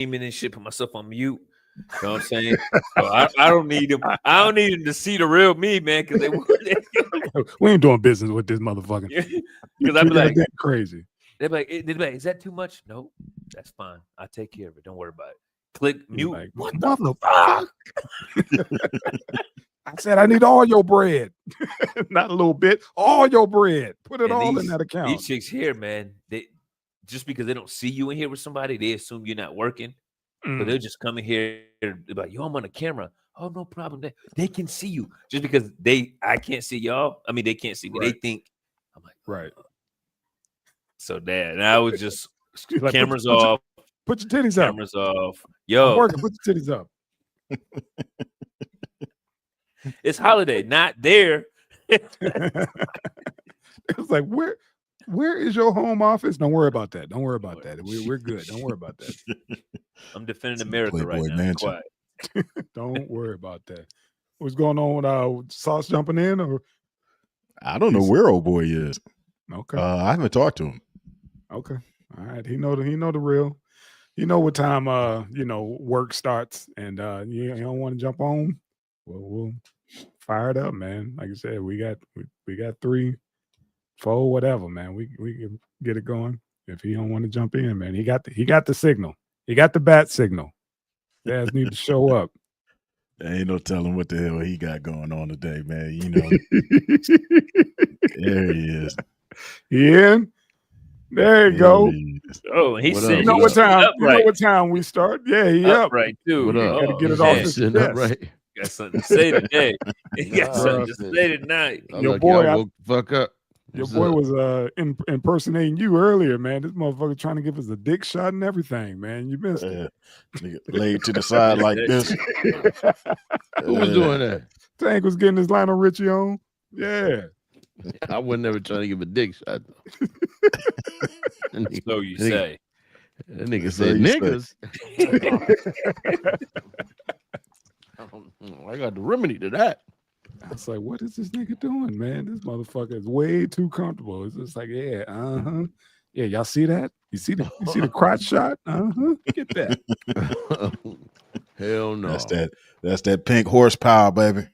and shit, put myself on mute. You know what I'm saying? So I don't need them. I don't need them to see the real me, man, because we ain't doing business with this motherfucker. Because I'd be like, crazy. They'd be like, is that too much? No, that's fine. I'll take care of it. Don't worry about it. Click mute. Like, what the fuck? I said I need all your bread, not a little bit. All your bread. Put it all in that account. These chicks here, man, they just because they don't see you in here with somebody, they assume you're not working. So they'll just come in here and be like, yo, I'm on the camera. Oh, no problem. They can see you just because I can't see y'all. I mean, they can't see me. Right. They think I'm like, right. So and I was just like, cameras off. Put your titties up. Cameras off. Yo, I'm working. Put your titties up. It's holiday, not there. It was like, where is your home office? Don't worry about that. Don't worry about that. We're good. Don't worry about that. I'm defending America right now. Quiet. Don't worry about that. What's going on with Sauce jumping in? Or I don't know where old boy is. Okay. I haven't talked to him. Okay. All right. He know the real. You know what time work starts, and you don't want to jump on. Well, we'll fire it up, man. Like I said, we got 3, 4, whatever, man. We can get it going. If he don't want to jump in, man, he got the signal. He got the bat signal. Dads need to show up. There ain't no telling what the hell he got going on today, man. You know, there he is. Yeah. There you go. Oh, he said, you know what time? You know what time we start? Yeah, he up right too. What up? Got to get it off his chest. Right. Got something to say today. He got something to say tonight. Your boy, woke the fuck up. Your boy was impersonating you earlier, man. This motherfucker trying to give us a dick shot and everything, man. You missed it. Laid to the side like this. Who was doing that? Tank was getting his Lionel Richie on. Yeah. I was never trying to give a dick shot. So you say. That nigga said niggas. I got the remedy to that. I was like, what is this nigga doing, man? This motherfucker is way too comfortable. It's just like, yeah, yeah, y'all see that? You see the crotch shot? Get that. Hell no. That's that pink horsepower, baby.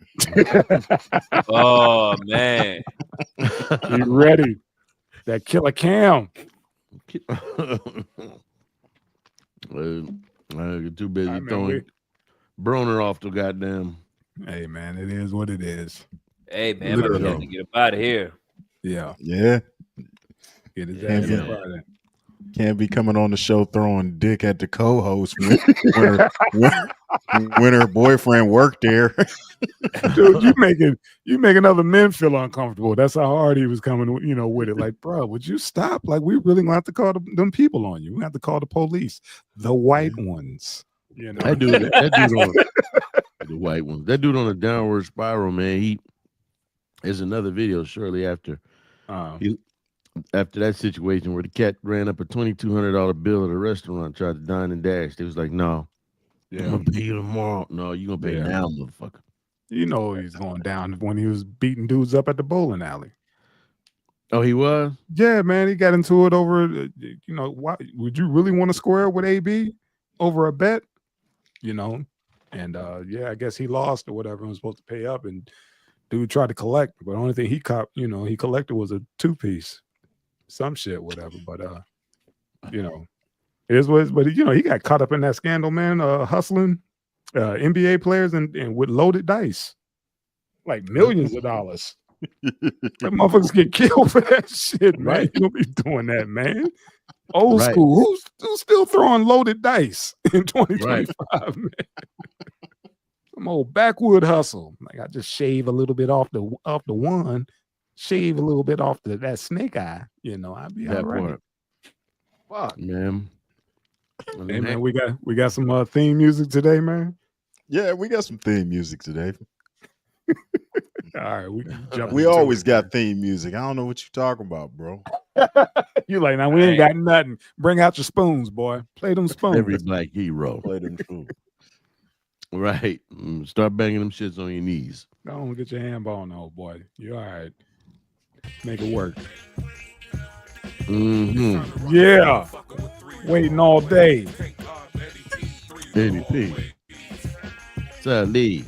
Oh man. You ready? That killer cam. Too busy throwing Broner off the goddamn. Hey man, it is what it is. Hey man, I'm about to get up out of here. Yeah. Get his ass up out of there. Can't be coming on the show throwing dick at the co-host when her boyfriend worked there. Dude, you making other men feel uncomfortable. That's how hard he was coming, with it. Like, bro, would you stop? Like, we really gonna have to call them people on you. We have to call the police, the white ones. That dude on the white ones. That dude on a downward spiral, man. There's another video shortly after. After that situation where the cat ran up a $2,200 bill at a restaurant, tried to dine and dash. They was like, no, I'm gonna pay you tomorrow. No, you gonna pay now, motherfucker. You know he's going down when he was beating dudes up at the bowling alley. Oh, he was? Yeah, man. He got into it over, why would you really want to square with AB over a bet? And I guess he lost or whatever and was supposed to pay up, and dude tried to collect, but the only thing he collected was a 2-piece. Some shit, whatever, but it is what it is. But he got caught up in that scandal, man. Hustling NBA players and with loaded dice, like millions of dollars. That motherfuckers get killed for that shit, man. Right. You don't be doing that, man. Old school. Who's still throwing loaded dice in 2025, man? Some old backwood hustle. Like, I just shave a little bit off the one. Shave a little bit off that snake eye, I'd be all right. Fuck, man. Hey man, we got some theme music today, man. Yeah, we got some theme music today. All right, we can jump. We always got theme music. I don't know what you're talking about, bro. You like, now we ain't got nothing. Bring out your spoons, boy. Play them spoons. Every black hero. Play them spoons. Right. Start banging them shits on your knees. Don't get your hand ball on, old boy. You all right? Make it work. Mm-hmm. Yeah. Waiting all day. ADP. Lee.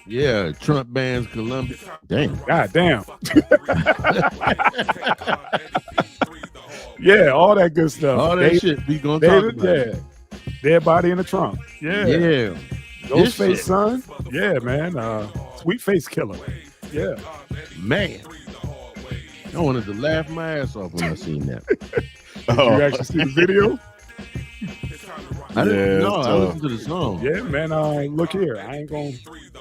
Yeah, Trump bans Colombia. Damn. God damn. Yeah, all that good stuff. All that shit we gonna talk about. Yeah. Dead body in the trunk. Yeah. Yeah. Ghostface son. Yeah, man. Sweerface Killah. Yeah. Man. I wanted to laugh my ass off when I seen that. Did you actually see the video? I didn't know. I listened to the song. Yeah, man. Look here. I ain't gonna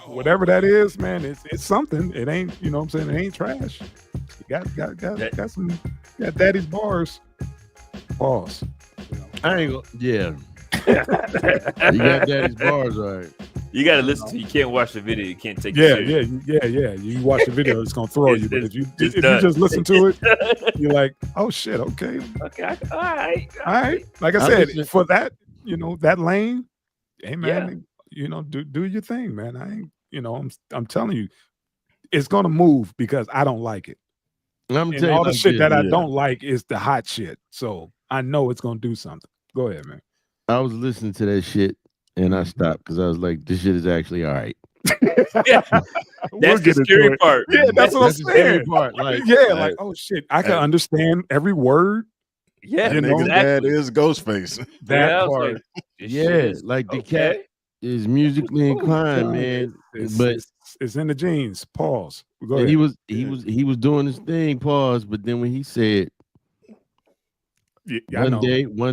whatever that is, man, it's something. It ain't, you know what I'm saying? It ain't trash. You got some daddy's bars. Pause. You know. I ain't gonna you got daddy's bars, all right. You gotta listen to. You can't watch the video. You can't take. Yeah. You watch the video, it's gonna throw you. But if you just listen to it, you're like, oh shit, okay, all right. Like I said, for that, you know, that lane, hey man, you know, do your thing, man. I ain't, you know, I'm telling you, it's gonna move because I don't like it. And all the shit that I don't like is the hot shit. So I know it's gonna do something. Go ahead, man. I was listening to that shit. And I stopped because I was like, this shit is actually all right. Yeah. That's the scary part. Yeah, that's what I'm saying. Part. Like, like, oh shit, I can understand every word. Yeah, you know, that is Ghostface. That part. Like the cat is musically inclined, man. But it's in the genes. Pause. Go ahead. He was doing his thing. Pause. But then when he said, one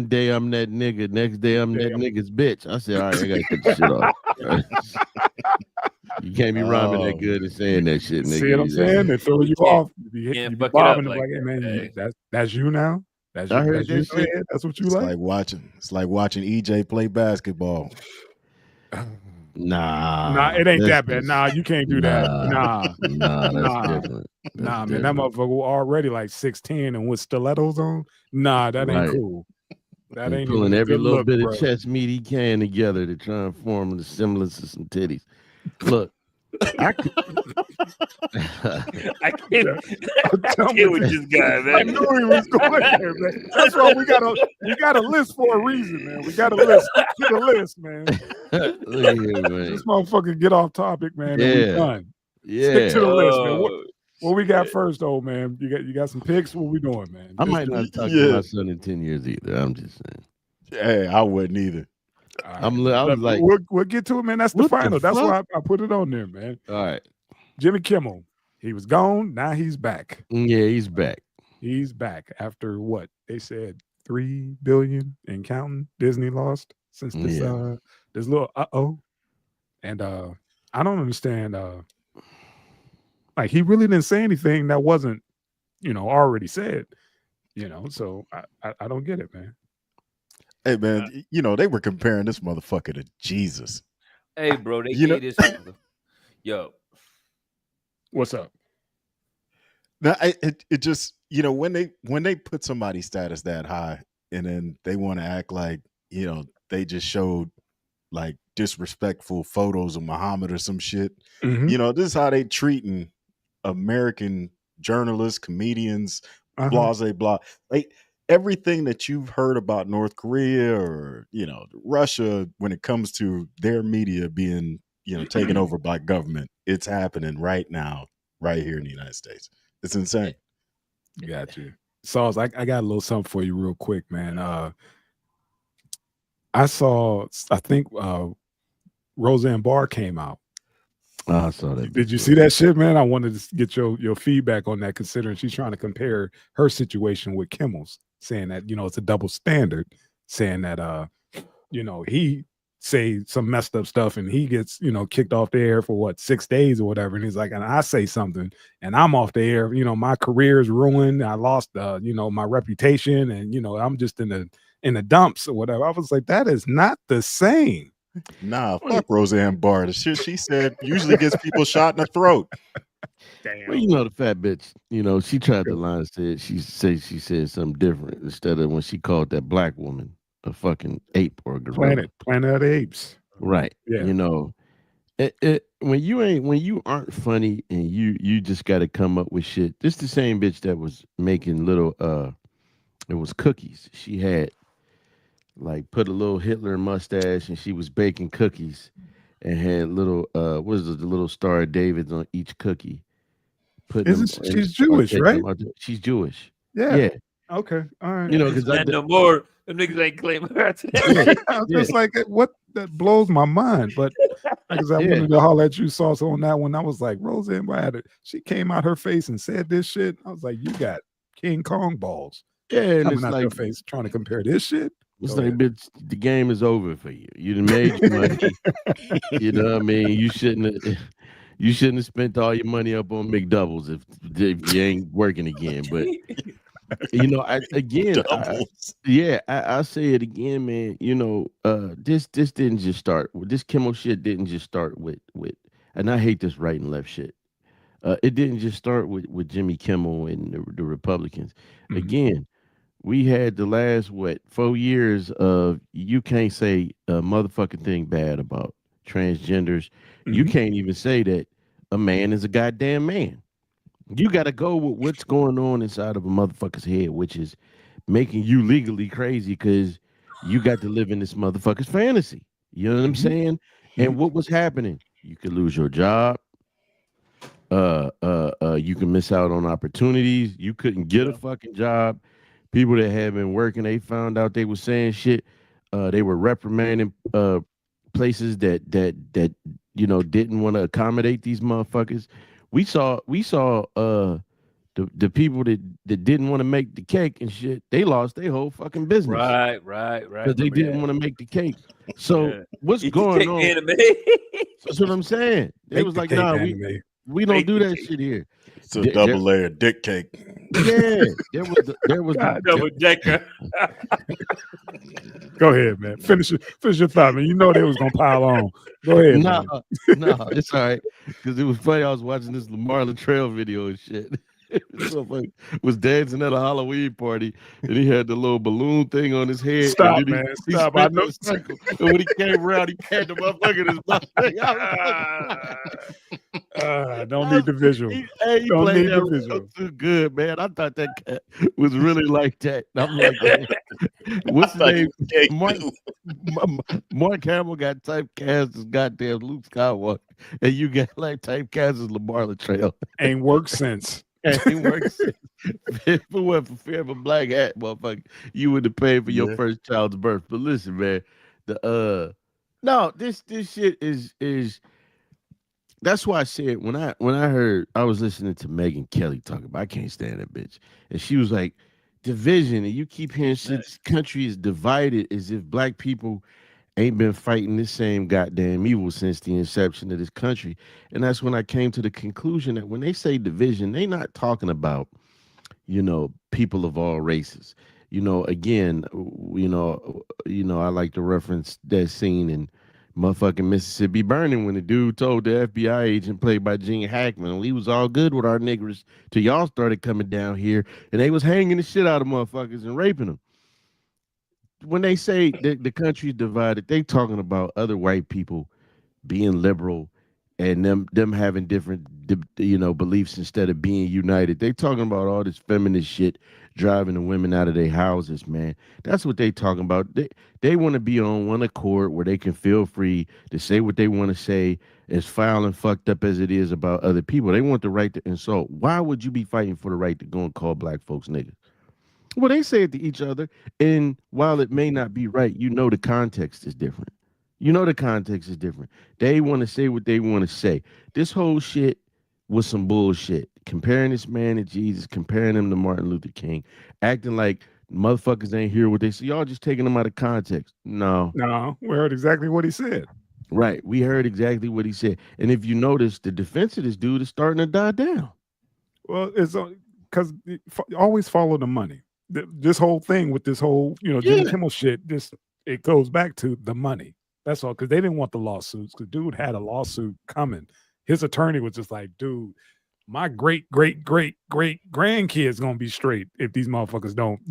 day I'm that nigga, next day I'm that nigga's bitch. I said, all right, I gotta cut this shit off. You can't be rhyming that good and saying that shit, nigga. See what I'm saying? They throw you off. You be bobbing like, hey, man, that's you now. That's you. I heard that shit. That's what you it's like. It's like watching EJ play basketball. Nah, it ain't that bad. Nah, you can't do that. Nah, that's different. Man, that motherfucker was already like 6'10" and with stilettos on. Nah, that ain't cool. That ain't pulling every little bit of chest meat he can together to try and form the semblance of some titties. Look, I can't with this guy, man. I knew he was going there, man. That's why we got a list for a reason, man. We got a list. Get a list, man. Look here, man. This motherfucker get off topic, man. And we done. Yeah. Stick to the list, man. What we got first, old man? You got some picks? What we doing, man? I might not talk to my son in 10 years either. I'm just saying. Hey, I wouldn't either. Right. I was like, we'll get to it, man. That's the final. That's why I put it on there, man. All right. Jimmy Kimmel, he was gone. Now he's back. Yeah, he's back. He's back after what they said, $3 billion and counting. Disney lost since this this little and I don't understand. Like he really didn't say anything that wasn't, you know, already said. You know, so I don't get it, man. Hey man, you know, they were comparing this motherfucker to Jesus. Hey, bro, they gave this. Yo, what's up? Now, it just, you know, when they put somebody's status that high, and then they want to act like, you know, they just showed like disrespectful photos of Muhammad or some shit. Mm-hmm. You know, this is how they treating American journalists, comedians, blah, blah. Like everything that you've heard about North Korea or, you know, Russia, when it comes to their media being, you know, taken over by government, it's happening right now, right here in the United States. It's insane. Got you. Sauce, I got a little something for you real quick, man. I think Roseanne Barr came out. I saw that. Did you see that shit, man? I wanted to get your feedback on that, considering she's trying to compare her situation with Kimmel's, saying that, you know, it's a double standard, saying that, you know, he say some messed up stuff and he gets, you know, kicked off the air for what, 6 days or whatever. And he's like, and I say something and I'm off the air, you know, my career is ruined. I lost, you know, my reputation and, you know, I'm just in the dumps or whatever. I was like, that is not the same. Nah, fuck Roseanne Barr. The shit she said usually gets people shot in the throat. Damn. Well, you know, the fat bitch, you know, she tried to lie and said she said something different instead of when she called that black woman a fucking ape or a gorilla. Planet of the Apes. Right. Yeah. You know, when you aren't funny and you just got to come up with shit. This the same bitch that was making little it was cookies. She had like put a little Hitler mustache, and she was baking cookies, and had little what was it, the little Star of Davids on each cookie, putting them Isn't and she's or Jewish, taking right? them out. She's Jewish. Yeah. Yeah, Okay. All right. you know, It's because not no more. Them niggas ain't claiming her today. yeah, I was yeah, just like, what? That blows my mind. But like I said, I yeah, wanted to holler at you, Sauce, on that one. I was like, Roseanne, she came out her face and said this shit. I was like, you got King Kong balls yeah, and coming it's out like your face trying to compare this shit. it's Go like, ahead. bitch, the game is over for you. You done made your money. You know what I mean? You shouldn't have. You shouldn't have spent all your money up on McDoubles if you ain't working again. But you know, Doubles. I say it again, man. You know, this didn't just start. This Kimmel shit didn't just start with, and I hate this right and left shit. It didn't just start with Jimmy Kimmel and the Republicans. Mhm. Again, we had the last 4 years of you can't say a motherfucking thing bad about transgenders. You Mhm. can't even say that a man is a goddamn man. You got to go with what's going on inside of a motherfucker's head, which is making you legally crazy because you got to live in this motherfucker's fantasy. You know what I'm Mhm. saying? Mhm. And what was happening? You could lose your job. You can miss out on opportunities. You couldn't get a Yeah. fucking job. People that had been working, they found out they were saying shit. They were reprimanding places that you know didn't want to accommodate these motherfuckers. We saw the people that didn't want to make the cake and shit. They lost their whole fucking business Right. because they Remember didn't that? want to make the cake. So Yeah. what's Eat the going cake, on? anime. That's what I'm saying. They Make was the like, cake nah, anime. we don't Make do the that cake. shit here. It's a There, double layer dick cake. yeah, there was the God, Double decker. go ahead, man. Finish your thought, man. You know they was gonna pile on. Go ahead, nah, man. nah, it's all right. Because it was funny. I was watching this Lamar Latrell video and shit. So funny. Was dancing at a Halloween party and he had the little balloon thing on his head and Stop, then man. he Stop. I spent know. in a circle. And when he came around, he had the motherfucker in his mouth. I don't need the visual. He Don't played need that the real visual. too good, man. I thought that cat was really like that. And I'm like, man, I what's his thought he name? was gay Mark too. Mark Hamill got typecast as goddamn Luke Skywalker, and you got like typecast as Lamar Latrell. Ain't worked since. Ain't works. If it wasn't for fear of a black hat, motherfucker, you would have paid for your Yeah. first child's birth. But listen, man, the no, this shit is that's why I said when I heard I was listening to Megan Kelly talking about I can't stand that bitch. And she was like, division, and you keep hearing shit, this country is divided as if black people ain't been fighting this same goddamn evil since the inception of this country. And that's when I came to the conclusion that when they say division, they not talking about, people of all races. Again, I like to reference that scene in motherfucking Mississippi Burning when the dude told the FBI agent played by Gene Hackman, we was all good with our niggers till y'all started coming down here and they was hanging the shit out of motherfuckers and raping them. When they say the country's divided, they talking about other white people being liberal and them having different beliefs instead of being united. They talking about all this feminist shit driving the women out of their houses, man. That's what they talking about. They want to be on one accord where they can feel free to say what they want to say, as foul and fucked up as it is about other people. They want the right to insult. Why would you be fighting for the right to go and call black folks niggas? Well, they say it to each other, and while it may not be right, the context is different. The context is different. They want to say what they want to say. This whole shit was some bullshit. Comparing this man to Jesus, comparing him to Martin Luther King, acting like motherfuckers ain't hear what they say. Y'all just taking them out of context. No. No, we heard exactly what he said. Right. We heard exactly what he said. And if you notice, the defense of this dude is starting to die down. Well, it's because always follow the money. This whole thing with this whole, Jimmy Kimmel shit, it goes back to the money. That's all, because they didn't want the lawsuits, because dude had a lawsuit coming. His attorney was just like, dude, my great grandkids gonna be straight if these motherfuckers don't,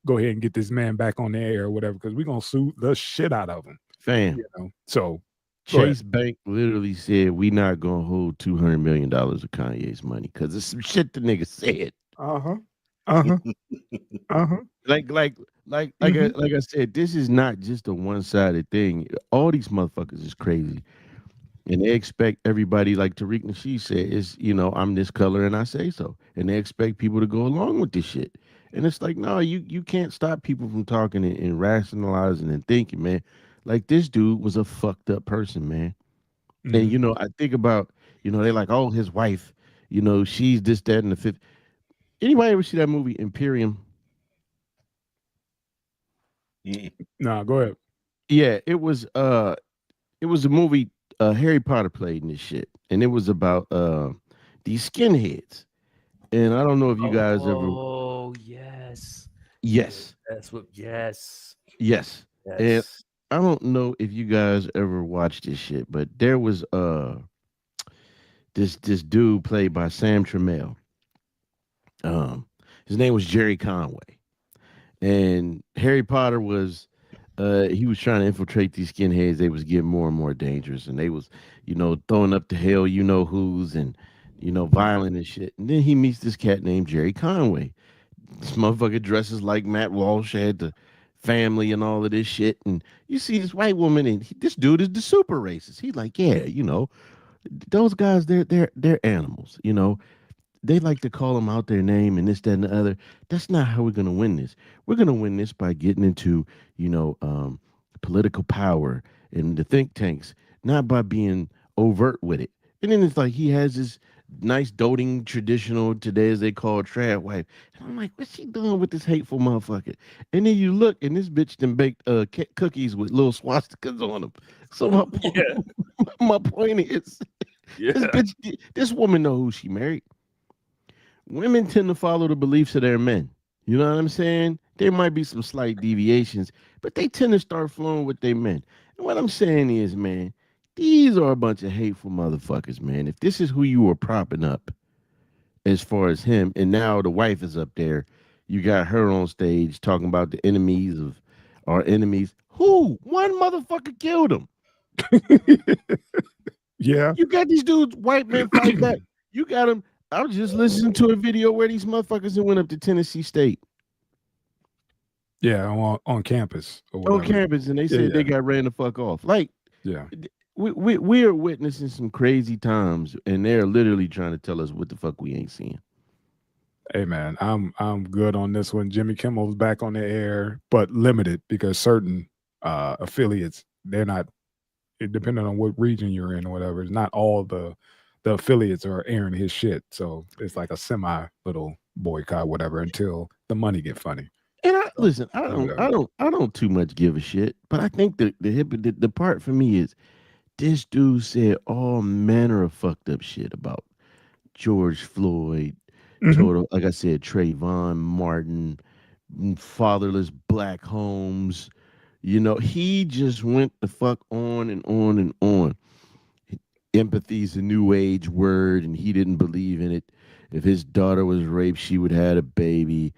go ahead and get this man back on the air or whatever, because we're gonna sue the shit out of him. Fam. So Chase Bank literally said we not gonna hold $200 million of Kanye's money because it's some shit the nigga said. Uh-huh. Uh-huh. Like I said, this is not just a one-sided thing. All these motherfuckers is crazy. And they expect everybody, like Tariq Nasheed said, is, I'm this color and I say so. And they expect people to go along with this shit. And it's like, no, you can't stop people from talking and rationalizing and thinking, man. Like, this dude was a fucked up person, man. And, I think about, they like, oh, his wife, she's this, that, and the fifth. Anybody ever see that movie, Imperium? Nah, go ahead. Yeah, it was a movie Harry Potter played in this shit. And it was about these skinheads. And I don't know if you guys ever. Oh yes. Yes. That's what. Yes. Yes. Yes. And I don't know if you guys ever watched this shit, but there was this dude played by Sam Trammell. His name was Jerry Conway. And Harry Potter was he was trying to infiltrate these skinheads. They was getting more and more dangerous, and they was, throwing up the hell who's and violent and shit. And then he meets this cat named Jerry Conway. This motherfucker dresses like Matt Walsh, had the family and all of this shit. And you see this white woman, and this dude is the super racist. He's like, yeah, those guys, they're animals, They like to call them out their name and this, that, and the other. That's not how we're gonna win this. We're gonna win this by getting into, political power and the think tanks, not by being overt with it. And then it's like he has this nice doting traditional, today as they call trad wife. And I'm like, what's she doing with this hateful motherfucker? And then you look, and this bitch done baked cookies with little swastikas on them. So my point is, this woman know who she married. Women tend to follow the beliefs of their men. You know what I'm saying? There might be some slight deviations, but they tend to start flowing with their men. And what I'm saying is, man, these are a bunch of hateful motherfuckers, man. If this is who you were propping up as far as him, and now the wife is up there, you got her on stage talking about the enemies of our enemies. Who? One motherfucker killed him. Yeah. You got these dudes, white men fight back. You got them. I was just listening to a video where these motherfuckers went up to Tennessee State. Yeah, on campus. On campus, and they said they got ran the fuck off. Like, yeah, we are witnessing some crazy times, and they're literally trying to tell us what the fuck we ain't seeing. Hey man, I'm good on this one. Jimmy Kimmel's back on the air, but limited because certain affiliates, they're not. Depending on what region you're in or whatever, it's not all the affiliates are airing his shit. So it's like a semi little boycott, whatever, until the money get funny. And I don't too much give a shit. But I think the part for me is this dude said all manner of fucked up shit about George Floyd, total, like I said, Trayvon Martin, fatherless black homes. He just went the fuck on and on and on. Empathy's a new age word, and he didn't believe in it. If his daughter was raped, she would have had a baby.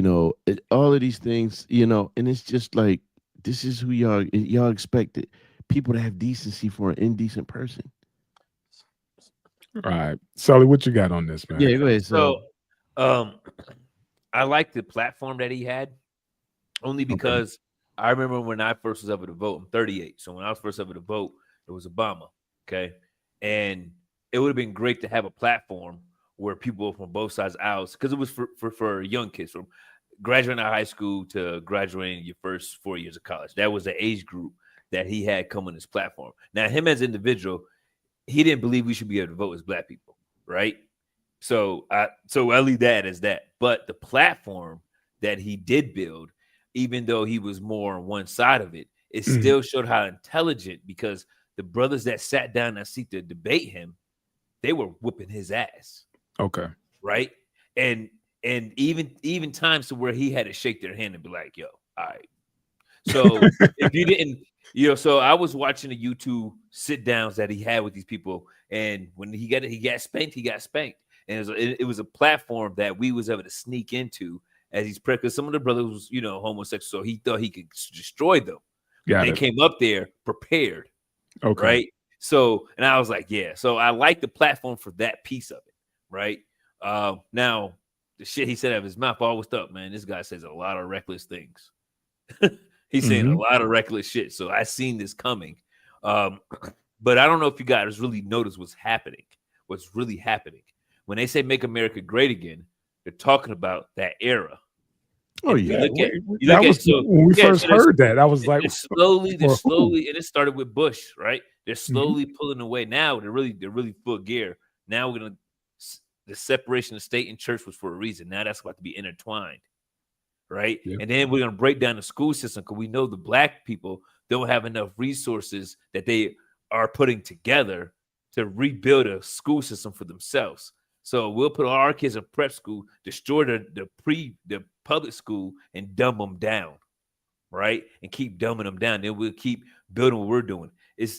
All of these things, and it's just like, this is who y'all expected people to have decency for an indecent person. All right. Sully, what you got on this, man? Yeah, go ahead. So I like the platform that he had, only because I remember when I first was able to vote. I'm 38. So when I was first able to vote, it was Obama. Okay. And it would have been great to have a platform where people from both sides of the aisle, because it was for young kids, from graduating out of high school to graduating your first 4 years of college. That was the age group that he had come on his platform. Now, him as an individual, he didn't believe we should be able to vote as black people, right? So I leave that as that. But the platform that he did build, even though he was more on one side of it, it still showed how intelligent, because the brothers that sat down and seek to debate him, they were whooping his ass. Okay. Right. And even times to where he had to shake their hand and be like, yo, all right. So if you didn't, so I was watching the YouTube sit downs that he had with these people. And when he got spanked, he got spanked. And it was a platform that we was able to sneak into as he's because some of the brothers was, homosexual. So he thought he could destroy them. They came up there prepared. Okay. Right. So, and I was like, yeah. So I like the platform for that piece of it. Right. Now, the shit he said out of his mouth always up, man. This guy says a lot of reckless things. He's saying a lot of reckless shit. So I seen this coming. But I don't know if you guys really notice what's really happening. When they say make America great again, they're talking about that era. Oh, yeah. When we first heard that, I was like, they're slowly, and it started with Bush, right? They're slowly pulling away. Now they're really full gear. Now the separation of state and church was for a reason. Now that's about to be intertwined, right? Yeah. And then we're gonna break down the school system because we know the black people don't have enough resources that they are putting together to rebuild a school system for themselves. So we'll put all our kids in prep school, destroy the public school, and dumb them down, right? And keep dumbing them down. Then we'll keep building what we're doing.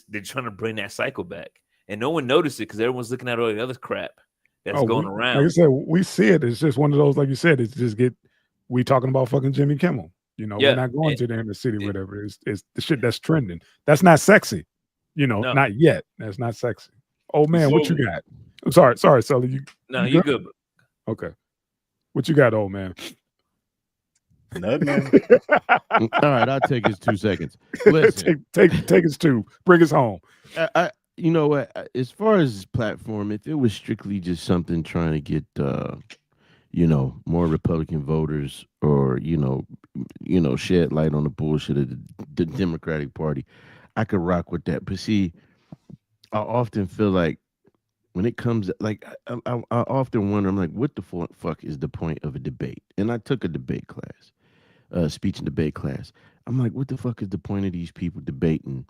They're trying to bring that cycle back, and no one noticed it because everyone's looking at all the other crap that's going around. Like I said, we see it. It's just one of those, like you said, it's just we talking about fucking Jimmy Kimmel. You know, we're not going to the inner city, whatever. It's the shit that's trending. That's not sexy. You know, not yet. That's not sexy. Oh man, what you got? I'm sorry, Sully. You good? Okay. What you got, old man? Nothing, man. All right, I'll take his 2 seconds. Listen, take his 2. Bring us home. You know what? As far as this platform, if it was strictly just something trying to get, more Republican voters, or shed light on the bullshit of the Democratic Party, I could rock with that. But see, I often feel like when it comes, like I often wonder, I'm like, what the fuck is the point of a debate? And I took a debate class, speech and debate class. I'm like, what the fuck is the point of these people debating?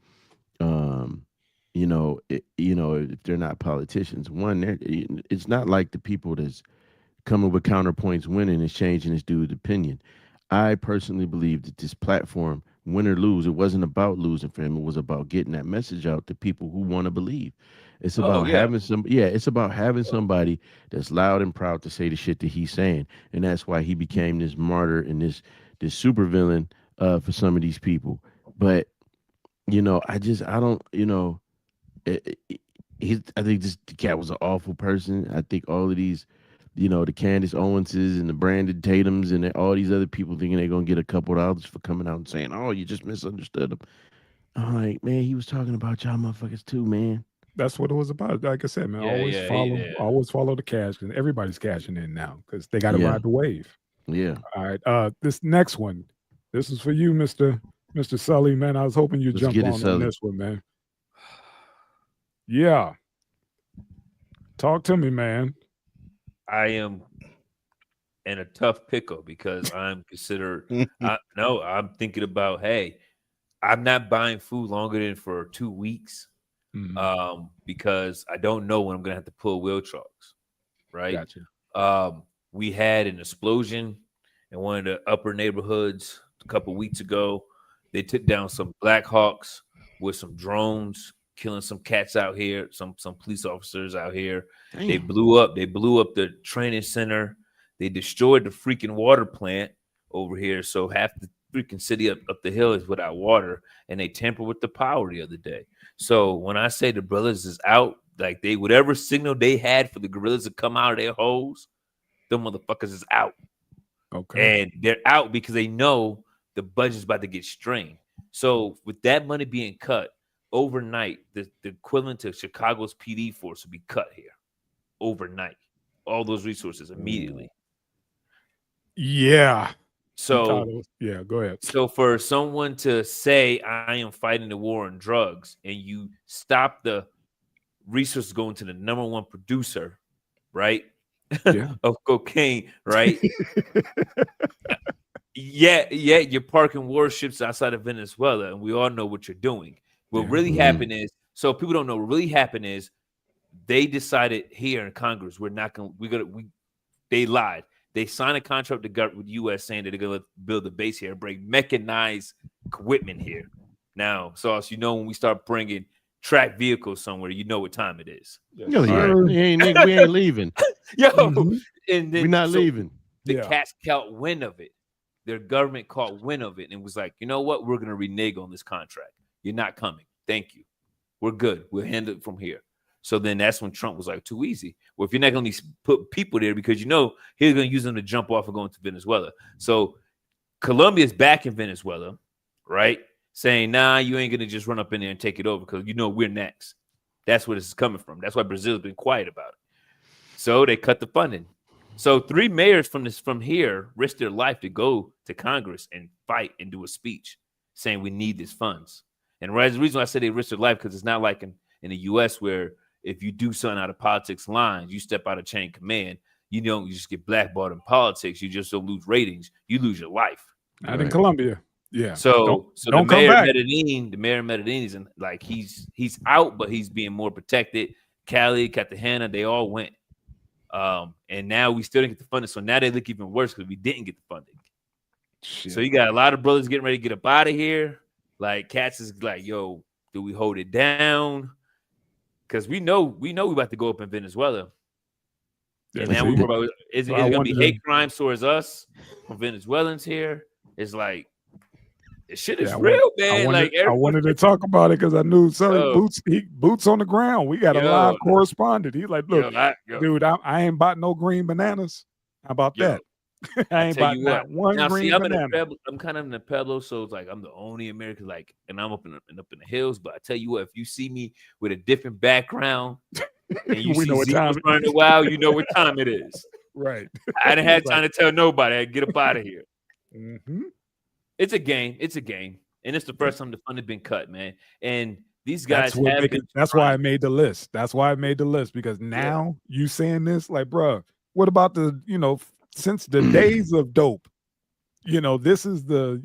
If they're not politicians, it's not like the people that's coming with counterpoints winning is changing this dude's opinion. I personally believe that this platform, win or lose, it wasn't about losing for him. It was about getting that message out to people who want to believe. It's about it's about having somebody that's loud and proud to say the shit that he's saying. And that's why he became this martyr and this super villain for some of these people. But, I think this cat was an awful person. I think all of these, the Candace Owenses and the Brandon Tatums and all these other people thinking they're going to get a couple of dollars for coming out and saying, oh, you just misunderstood him. I'm like, man, he was talking about y'all motherfuckers too, man. That's what it was about. Like I said, man, always follow the cash, because everybody's cashing in now because they got to ride the wave. Yeah. All right. This next one, this is for you, Mr. Sully, man. I was hoping you'd jump on this one, man. Yeah. Talk to me, man. I am in a tough pickle because I'm considered. I'm thinking about, hey, I'm not buying food longer than for 2 weeks, because I don't know when I'm gonna have to pull wheel trucks. Right. Gotcha. We had an explosion in one of the upper neighborhoods a couple weeks ago. They took down some Black Hawks with some drones, killing some cats out here, some police officers out here. Damn. They blew up the training center. They destroyed the freaking water plant over here. So half the freaking city up the hill is without water, and they tampered with the power the other day. So when I say the brothers is out, like whatever signal they had for the guerrillas to come out of their holes, them motherfuckers is out. Okay. And they're out because they know the budget's about to get strained. So with that money being cut overnight, the equivalent to Chicago's PD force will be cut here overnight. All those resources immediately. Yeah. So go ahead. So for someone to say I am fighting the war on drugs, and you stop the resources going to the number one producer, right? Of cocaine, right? You're parking warships outside of Venezuela, and we all know what you're doing. What really happened is, so people don't know what really happened is, they decided here in Congress, they lied. They signed a contract with the U.S. saying that they're going to build a base here, bring mechanized equipment here. Now, Sauce, when we start bringing track vehicles somewhere, you know what time it is. We ain't leaving. And then we're not leaving. The cats caught wind of it. Their government caught wind of it and was like, you know what? We're going to renege on this contract. You're not coming. Thank you. We're good. We'll handle it from here. So then that's when Trump was like, too easy. Well, if you're not going to put people there because he's going to use them to jump off and go into Venezuela. So Colombia's back in Venezuela, right? Saying, nah, you ain't going to just run up in there and take it over because we're next. That's where this is coming from. That's why Brazil's been quiet about it. So they cut the funding. So 3 mayors from here risked their life to go to Congress and fight and do a speech saying we need these funds. And the reason why I say they risked their life because it's not like in the U.S. where if you do something out of politics lines, you step out of chain of command, you just get blackballed in politics. You just don't lose ratings. You lose your life. Not in Colombia. Yeah. So don't the come back. the mayor of Medellin is like he's out, but he's being more protected. Cali, Cartagena, they all went. And now we still didn't get the funding. So now they look even worse because we didn't get the funding. Shit. So you got a lot of brothers getting ready to get up out of here. Like Cats is like, yo, do we hold it down? Because we know we about to go up in Venezuela. And now we're about is it gonna be hate crimes towards us from Venezuelans here? It's like this shit is real, man. I wanted to talk about it because I knew boots on the ground. We got a live correspondent. He's like, look, dude, I ain't bought no green bananas. How about that? I ain't bought not one green banana. I'm kind of in the Pueblo, so it's like I'm the only American, and I'm up in the hills. But I tell you what, if you see me with a different background and you see Zeus running a while, you know what time it is. Right. I didn't have time to tell nobody. I get up out of here. Mm-hmm. It's a game. It's a game, and it's the first time the fund has been cut, man. And these guys that's why I made the list. That's why I made the list because now you saying this, like, bro, what about the since the days of dope, this is the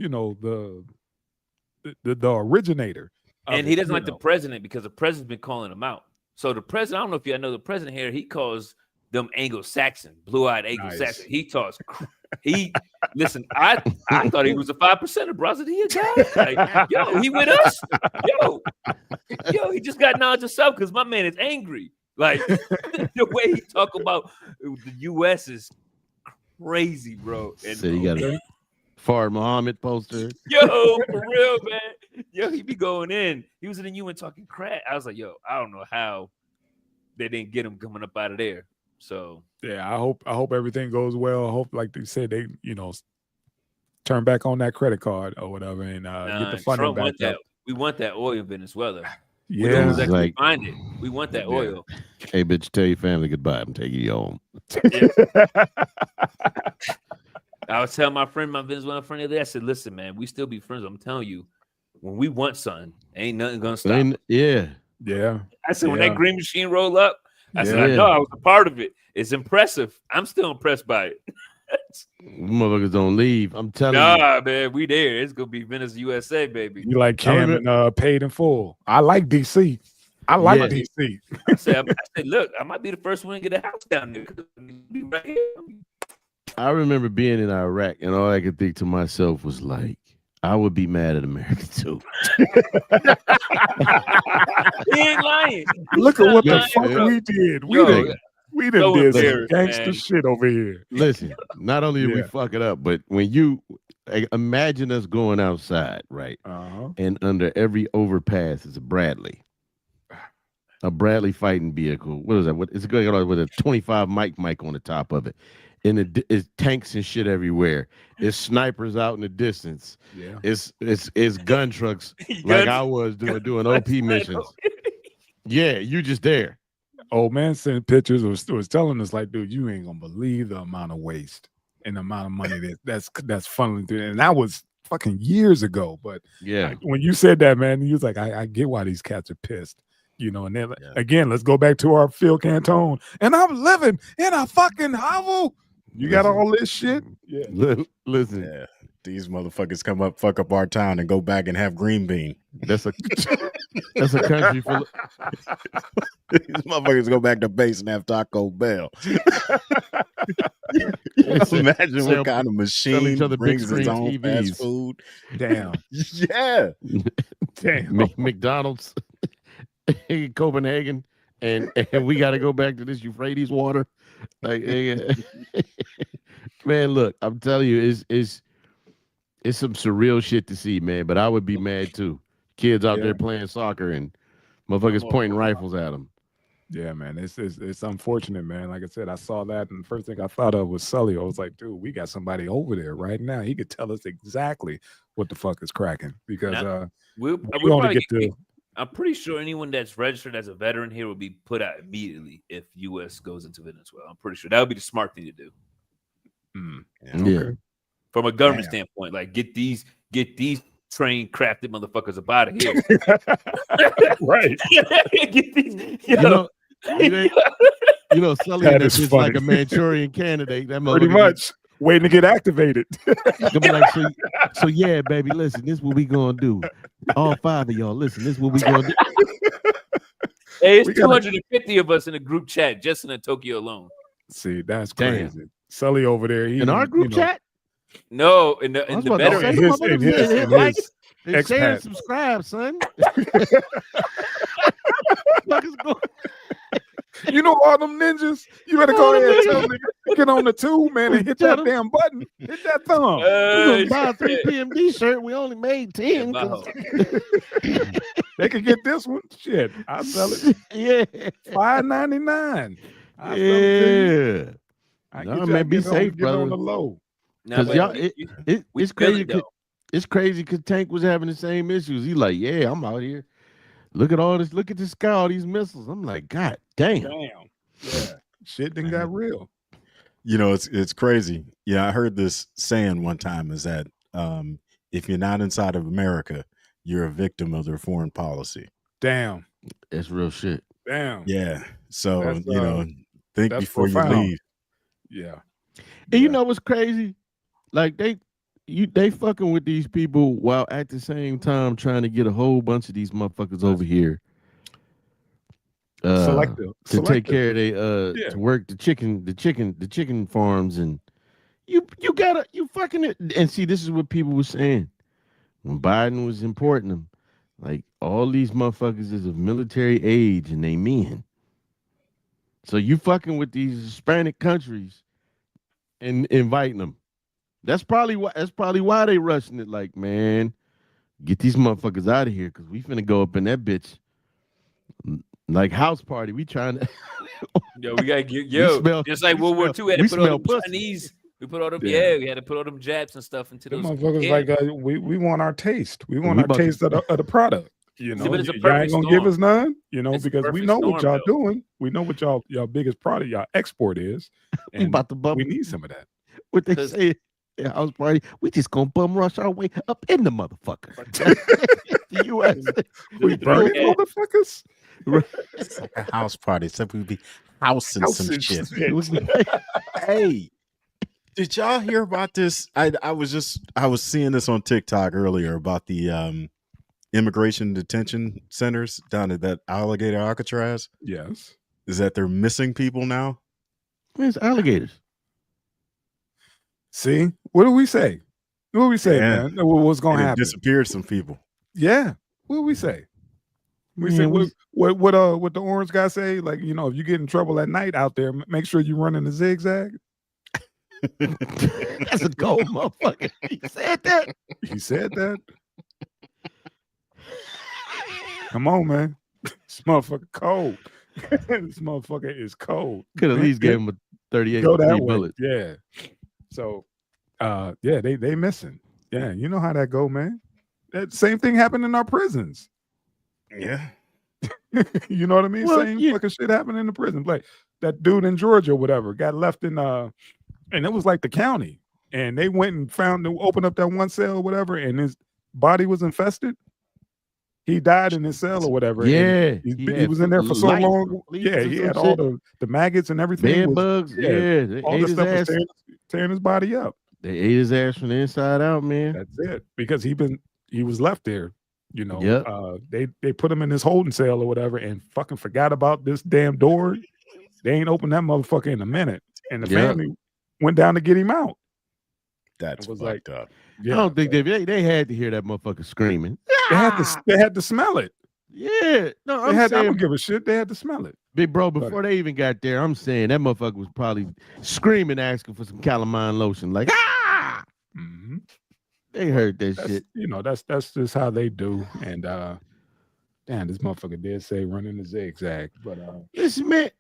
originator. And he doesn't like the president because the president's been calling him out. So the president, I don't know if you know the president here, he calls them Anglo-Saxon, blue-eyed Anglo-Saxon. Nice. He talks. Listen, I thought he was a 5%er, bro. I said, he a guy. Like, yo, he with us. Yo, he just got knowledge of self because my man is angry. Like the way he talk about the U.S. is crazy, bro. And so you got a Fard Muhammad poster. Yo, for real, man. Yo, he be going in. He was in the UN talking crap. I was like, yo, I don't know how they didn't get him coming up out of there. So yeah, I hope everything goes well. I hope, like they said, they turn back on that credit card or whatever and get the funding back up. We want that oil in Venezuela. Yeah, we don't like, find it. We want that oil. Hey, bitch, tell your family goodbye. I'm taking you home. I was telling my Venezuelan friend the other day, I said, listen, man, we still be friends. I'm telling you, when we want something, ain't nothing gonna stop. Yeah. I said, when that green machine roll up, I said, I know I was a part of it. It's impressive. I'm still impressed by it. Motherfuckers don't leave. I'm telling you. Nah, man, we there. It's gonna be Venice, USA, baby. You like Cam and Paid in Full. I like DC. I like DC. I said, look, I might be the first one to get a house down there. Right here. I remember being in Iraq, and all I could think to myself was like, I would be mad at America too. He ain't lying. Look at what the fuck we did. We done did some gangster shit over here. Listen, not only did we fuck it up, but when you imagine us going outside, right? And under every overpass is a Bradley fighting vehicle. What is that? It's going with a 25 mic on the top of it. And it's tanks and shit everywhere. It's snipers out in the distance. Yeah. It's gun trucks like I was doing OP missions. Yeah, you just there. Old man sent pictures. Was telling us like, dude, you ain't gonna believe the amount of waste and the amount of money that's funneling through. And that was fucking years ago. But yeah, when you said that, man, you was like, I get why these cats are pissed. And then again, let's go back to our Phil Cantone. And I'm living in a fucking hovel. You got all this shit? Yeah. Listen. Yeah. These motherfuckers come up, fuck up our town, and go back and have green bean. That's a country full of... These motherfuckers go back to base and have Taco Bell. Imagine what kind of machine brings its own fast food. Damn. Yeah. Damn. McDonald's in Copenhagen, and we got to go back to this Euphrates water. Like, man, look, I'm telling you, it's some surreal shit to see, man. But I would be mad too. Kids out there playing soccer and motherfuckers pointing rifles at them. Yeah, man, it's unfortunate, man. Like I said, I saw that, and the first thing I thought of was Sully. I was like, dude, we got somebody over there right now. He could tell us exactly what the fuck is cracking because we'll we only probably get to. I'm pretty sure anyone that's registered as a veteran here will be put out immediately if U.S. goes into Venezuela. I'm pretty sure that would be the smart thing to do. Okay. From a government standpoint, like get these trained, crafted motherfuckers up out of here. Right. Get these, Sully That is is just funny. like a Manchurian candidate. That Pretty much waiting to get activated. Gonna be like, so yeah, baby, listen, this is what we gonna do. All 5 of y'all, listen, this is what we gonna do. Hey, it's 250 of us in a group chat just in Tokyo alone. See, that's Damn. crazy. Sully over there. He, In our group chat? No, in the veteran. His share and expat. subscribe, son. You know all them ninjas. You better go ahead and tell them to get on the tube, man, and hit that damn button. Hit that thumb. We're gonna buy a 3PMD shirt. We only made 10. They could get this one. Shit, I'll sell it. Yeah, $5.99. yeah. No, man, be safe, get on brother. the low. Because y'all, it's crazy. It's crazy because Tank was having the same issues. He's like, yeah, I'm out here. Look at all this. Look at the sky, all these missiles. I'm like, God damn. Yeah. Shit done got real. You know, it's crazy. Yeah, I heard this saying one time is that if you're not inside of America, you're a victim of their foreign policy. Damn. That's real shit. Damn. Yeah. So, That's, think that's before profound. you leave. Yeah. And you know what's crazy? Like they fucking with these people while at the same time trying to get a whole bunch of these motherfuckers over here. Selective. To take care of to work the chicken farms, and you fucking it. And see, this is what people were saying when Biden was importing them. Like, all these motherfuckers is of military age and they men. So you fucking with these Hispanic countries and inviting them. That's probably why they rushing it. Like, man, get these motherfuckers out of here because we finna go up in that bitch like house party. We trying to. Yo, we gotta get just like World War II. We had to put all them Chinese. We put all them. Yeah, we had to put all them jabs and stuff into those motherfuckers. Like, we want our taste. We want our taste of the product. You know, but it's a y'all ain't gonna give us none. You know, it's because we know what y'all doing. We know what y'all biggest product, y'all export is. And about to bump. We need some of that. What they say. House party, we just gonna bum rush our way up in the motherfucker. The U.S. We burning motherfuckers. It's like a house party, except we'd be housing some shit. Hey, did y'all hear about this? I was seeing this on TikTok earlier about the immigration detention centers down at that alligator Alcatraz. Yes, is that they're missing people now? Where's alligators? See, what do we say? What do we say, man? What's gonna happen? Disappeared some people. Yeah. What do we say? We say what the orange guy say? Like, you know, if you get in trouble at night out there, make sure you run in the zigzag. That's a gold motherfucker. He said that. He said that. Come on, man. This motherfucker cold. This motherfucker is cold. Could at least give him a 38 bullet. Yeah. So, they missing. Yeah, you know how that go, man. That same thing happened in our prisons. Yeah. You know what I mean? Well, same fucking shit happened in the prison. Like that dude in Georgia or whatever got left in and it was like the county. And they went and opened up that one cell or whatever, and his body was infested. He died in his cell or whatever. Yeah. He was in there for so long. Yeah, he had all the maggots and everything. Bed bugs. Yeah. All the stuff was tearing his body up. They ate his ass from the inside out, man. That's it. Because he was left there. You know, they put him in his holding cell or whatever and fucking forgot about this damn door. They ain't opened that motherfucker in a minute. And the family went down to get him out. That's fucked up. Yeah, I don't think they had to hear that motherfucker screaming. They had to smell it. Yeah. No, I don't give a shit. They had to smell it. Big bro, before they even got there, I'm saying that motherfucker was probably screaming, asking for some calamine lotion. Like, ah! Mm-hmm. They heard that shit. You know, that's just how they do. And Damn, this motherfucker did say running the zigzag. But listen, man.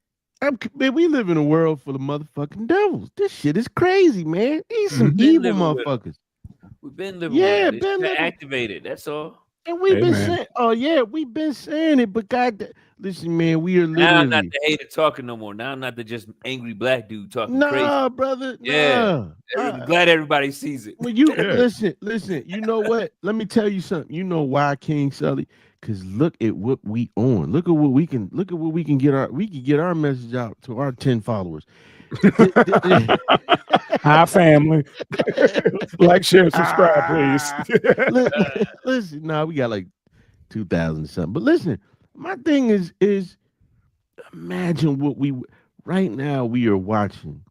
Man, we live in a world full of motherfucking devils. This shit is crazy, man. These some evil motherfuckers. We've been living with it. It's activated. That's all. And we've been saying, oh yeah, we've been saying it, but God, listen, man, we are literally. Now I'm not the hater talking no more. Now I'm not the just angry black dude talking crazy. Nah, brother. Yeah. I'm glad everybody sees it. When you listen, you know what? Let me tell you something. You know why, King Sully? Because look at what we on. Look at what we can get our message out to our 10 followers. Hi, family. Like, share, subscribe, please. Listen, we got like 2,000 something. But listen, my thing is imagine what right now we are watching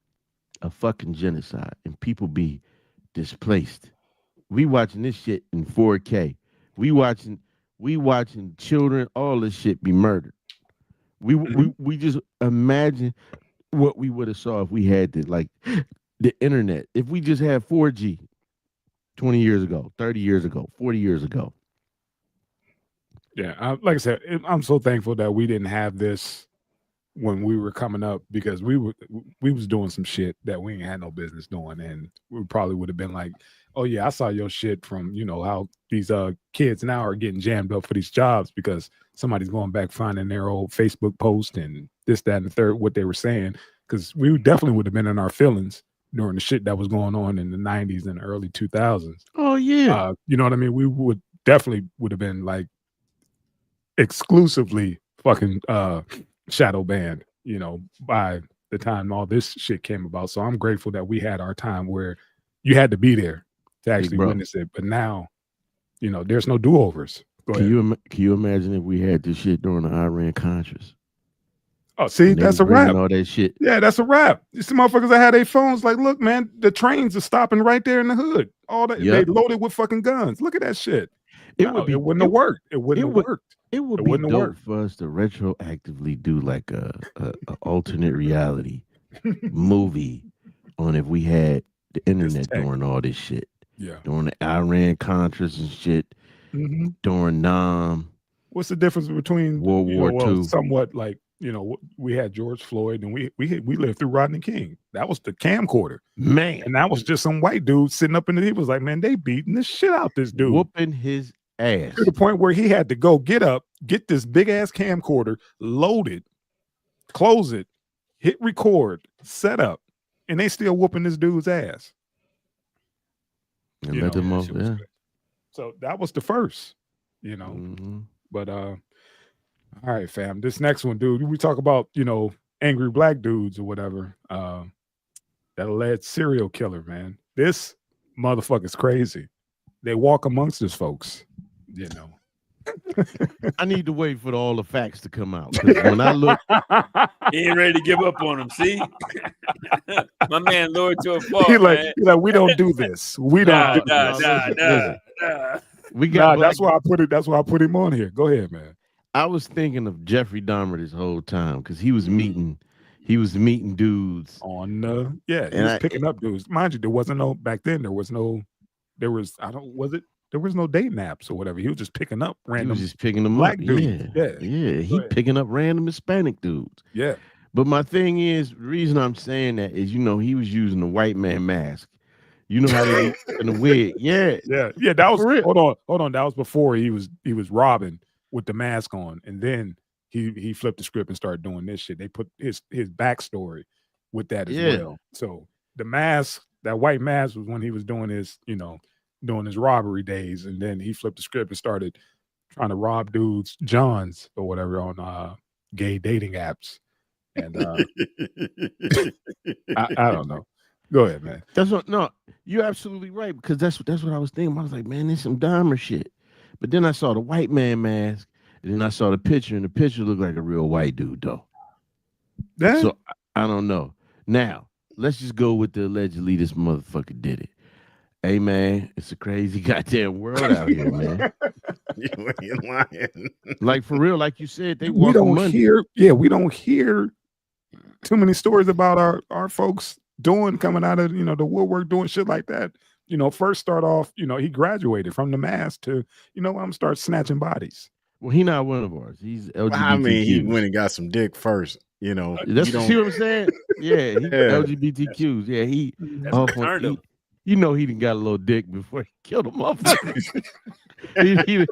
a fucking genocide and people be displaced. We watching this shit in 4K. We watching children, all this shit be murdered. We just imagine what we would have saw if we had the internet. If we just had 4G 20 years ago, 30 years ago, 40 years ago. Yeah, like I said, I'm so thankful that we didn't have this when we were coming up, because we was doing some shit that we ain't had no business doing, and we probably would have been like, oh yeah, I saw your shit from, how these kids now are getting jammed up for these jobs because somebody's going back finding their old Facebook post and this, that, and the third, what they were saying, because we definitely would have been in our feelings during the shit that was going on in the 90s and early 2000s. Oh yeah. You know what I mean? We would have been like exclusively fucking shadow banned, by the time all this shit came about. So I'm grateful that we had our time where you had to be there to actually witness it. But now, there's no do-overs. Can you imagine if we had this shit during the Iran Contras? Oh, see, that's a wrap. All that shit. Yeah, that's a wrap. You see motherfuckers that had their phones like, look, man, the trains are stopping right there in the hood. All that they loaded with fucking guns. Look at that shit. It wouldn't have worked. It wouldn't have worked. It would be dope for us to retroactively do like a alternate reality movie on if we had the internet during all this shit. Yeah. During the Iran Contras and shit. Mm-hmm. During Nam. What's the difference between World War II? Somewhat like, we had George Floyd and we lived through Rodney King. That was the camcorder. Man. And that was just some white dude sitting up in the, he was like, man, they beating the shit out this dude. Whooping his ass. To the point where he had to go get this big ass camcorder, load it, close it, hit record, set up, and they still whooping this dude's ass. And let them off, yeah. So that was the first, Mm-hmm. But all right, fam. This next one, dude, we talk about, angry black dudes or whatever. That alleged serial killer, man. This motherfucker's crazy. They walk amongst us folks, I need to wait for all the facts to come out. When I look, he ain't ready to give up on him. See, my man lowered to a fault. He's like, we don't do this. We don't. We got. That's why I put it. That's why I put him on here. Go ahead, man. I was thinking of Jeffrey Dahmer this whole time because he was meeting dudes on. He was picking up dudes. Mind you, there wasn't no back then. There was no dating apps or whatever. He was just picking up random. He was just picking them black up. dudes. Yeah. He picking up random Hispanic dudes. Yeah. But my thing is, the reason I'm saying that is, he was using the white man mask. You know how they in the wig. Yeah. That was hold on. That was before he was robbing with the mask on, and then he flipped the script and started doing this shit. They put his backstory with that as well. So the mask, that white mask, was when he was doing his robbery days, and then he flipped the script and started trying to rob dudes, Johns or whatever, on gay dating apps. And I don't know. Go ahead, man. You're absolutely right, because that's what I was thinking. I was like, man, there's some Dahmer shit. But then I saw the white man mask, and then I saw the picture, and the picture looked like a real white dude, though. Yeah. So I don't know. Now, let's just go with the allegedly this motherfucker did it. Hey, man, it's a crazy goddamn world out here, man. You ain't lying. Like, for real, like you said, we don't hear too many stories about our folks coming out of, the woodwork, doing shit like that. First start off, he graduated from the mask to, I'm gonna start snatching bodies. Well, he not one of ours. He's LGBTQ. I mean, he went and got some dick first. You know, That's see what I'm saying? Yeah, he LGBTQs. Yeah, he off on. You know, he done got a little dick before he killed a motherfucker. he done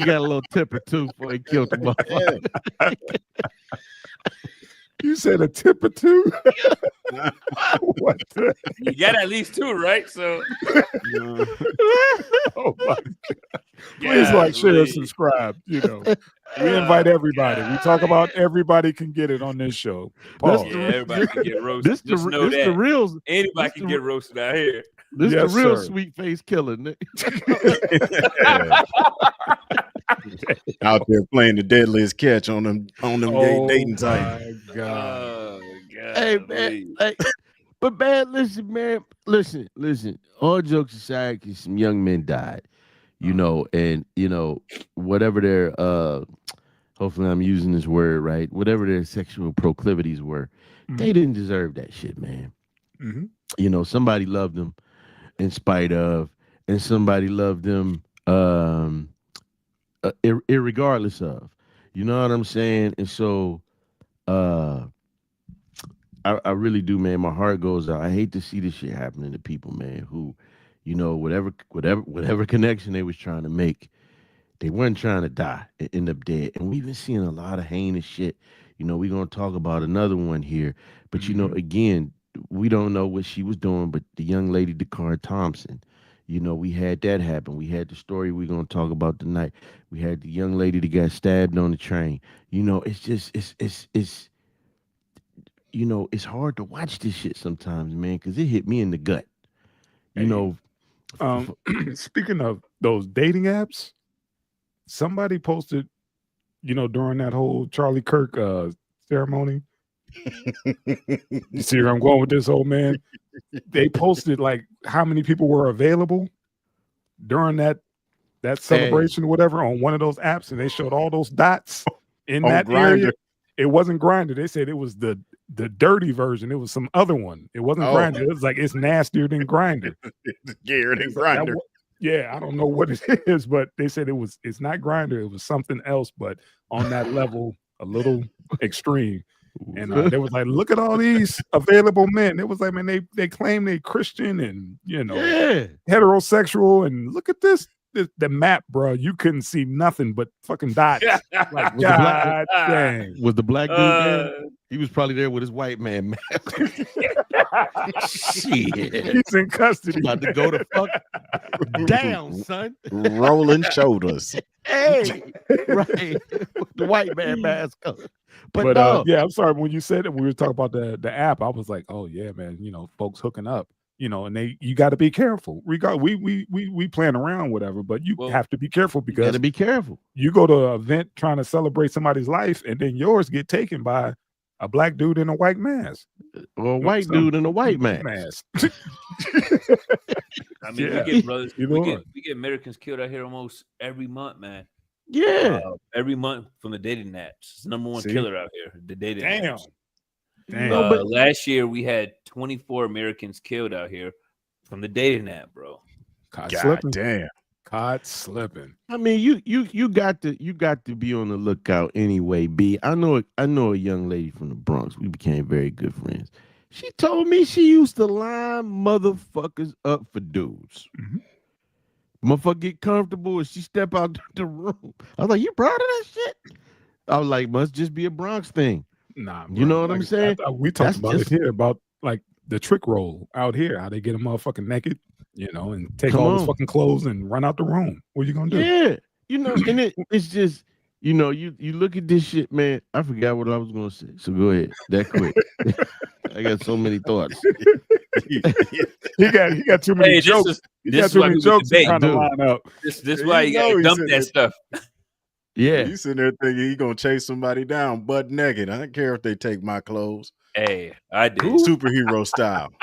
got a little tip or two before he killed the motherfucker. You said a tip or two? What the? You got at least 2, right? So, oh my God. Please like, share, and subscribe. You know, we invite everybody. We talk about everybody can get it on this show. Everybody can get roasted. Just know that. Anybody can get roasted out here. This is the real Sweerface Killah, Nick. Out there playing the deadliest catch on them gay dating sites. Oh God. Oh God. Hey man, but man, listen. All jokes aside, because some young men died, you know, and you know, whatever their hopefully I'm using this word right, whatever their sexual proclivities were, they didn't deserve that shit, man. You know, somebody loved them in spite of, and somebody loved them irregardless of. You know what I'm saying? And so I really do, man. My heart goes out. I hate to see this shit happening to people, man, who, you know, whatever connection they was trying to make, they weren't trying to die and end up dead. And we've been seeing a lot of heinous shit. You know, we're gonna talk about another one here. But you know, again, we don't know what she was doing, but the young lady, Dakar Thompson, you know, we had that happen. We had the story we're going to talk about tonight. We had the young lady that got stabbed on the train. You know, it's just, it's you know, it's hard to watch this shit sometimes, man, because it hit me in the gut. You know. Speaking of those dating apps, somebody posted, you know, during that whole Charlie Kirk ceremony. You see where I'm going with this, old man? They posted like how many people were available during that celebration or whatever on one of those apps, and they showed all those dots in that area. It wasn't Grindr. They said it was the dirty version. It was some other one. It wasn't Grindr. It was like it's nastier than Grindr. Scarier than Grindr. Yeah, I don't know what it is, but they said it's not Grindr. It was something else, but on that level, a little extreme. And they was like, look at all these available men. It was like, man, they claim they Christian and, you know, heterosexual. And look at this the map, bro. You couldn't see nothing but fucking dots. Like, God dang. Was the black dude there? He was probably there with his white man mask. Shit. He's in custody. About to go to fuck down, son. Rolling shoulders. Hey, right. The white man mask. But yeah, I'm sorry. When you said that, we were talking about the app, I was like, oh yeah, man, you know, folks hooking up, you know, and you got to be careful. We playing around, whatever, but you have to be careful because you got to be careful. You go to an event trying to celebrate somebody's life, and then yours get taken by a black dude in a white mask, or a white dude in a white mask. I mean, we get brothers, we get Americans killed out here almost every month, man. Yeah, every month from the dating apps. It's the number one killer out here. The dating apps. Damn. But last year we had 24 Americans killed out here from the dating app, bro. Caught slipping. I mean, you got to be on the lookout anyway. B. I know a young lady from the Bronx. We became very good friends. She told me she used to line motherfuckers up for dudes. Motherfucker get comfortable and she step out the room. I was like, you proud of that shit? I was like, must just be a Bronx thing. Nah, you know what I'm saying? We talked about it here about like the trick roll out here, how they get a motherfucking naked, you know, and take all his fucking clothes and run out the room. What are you gonna do? Yeah, you know, and it's just, you know, you look at this shit, man. I forgot what I was gonna say. So go ahead, that quick. I got so many thoughts. he got too many jokes. He got too many jokes trying to line up. This is why you gotta dump that stuff. Yeah, you sitting there thinking he gonna chase somebody down butt naked. I don't care if they take my clothes. Hey, I did superhero style.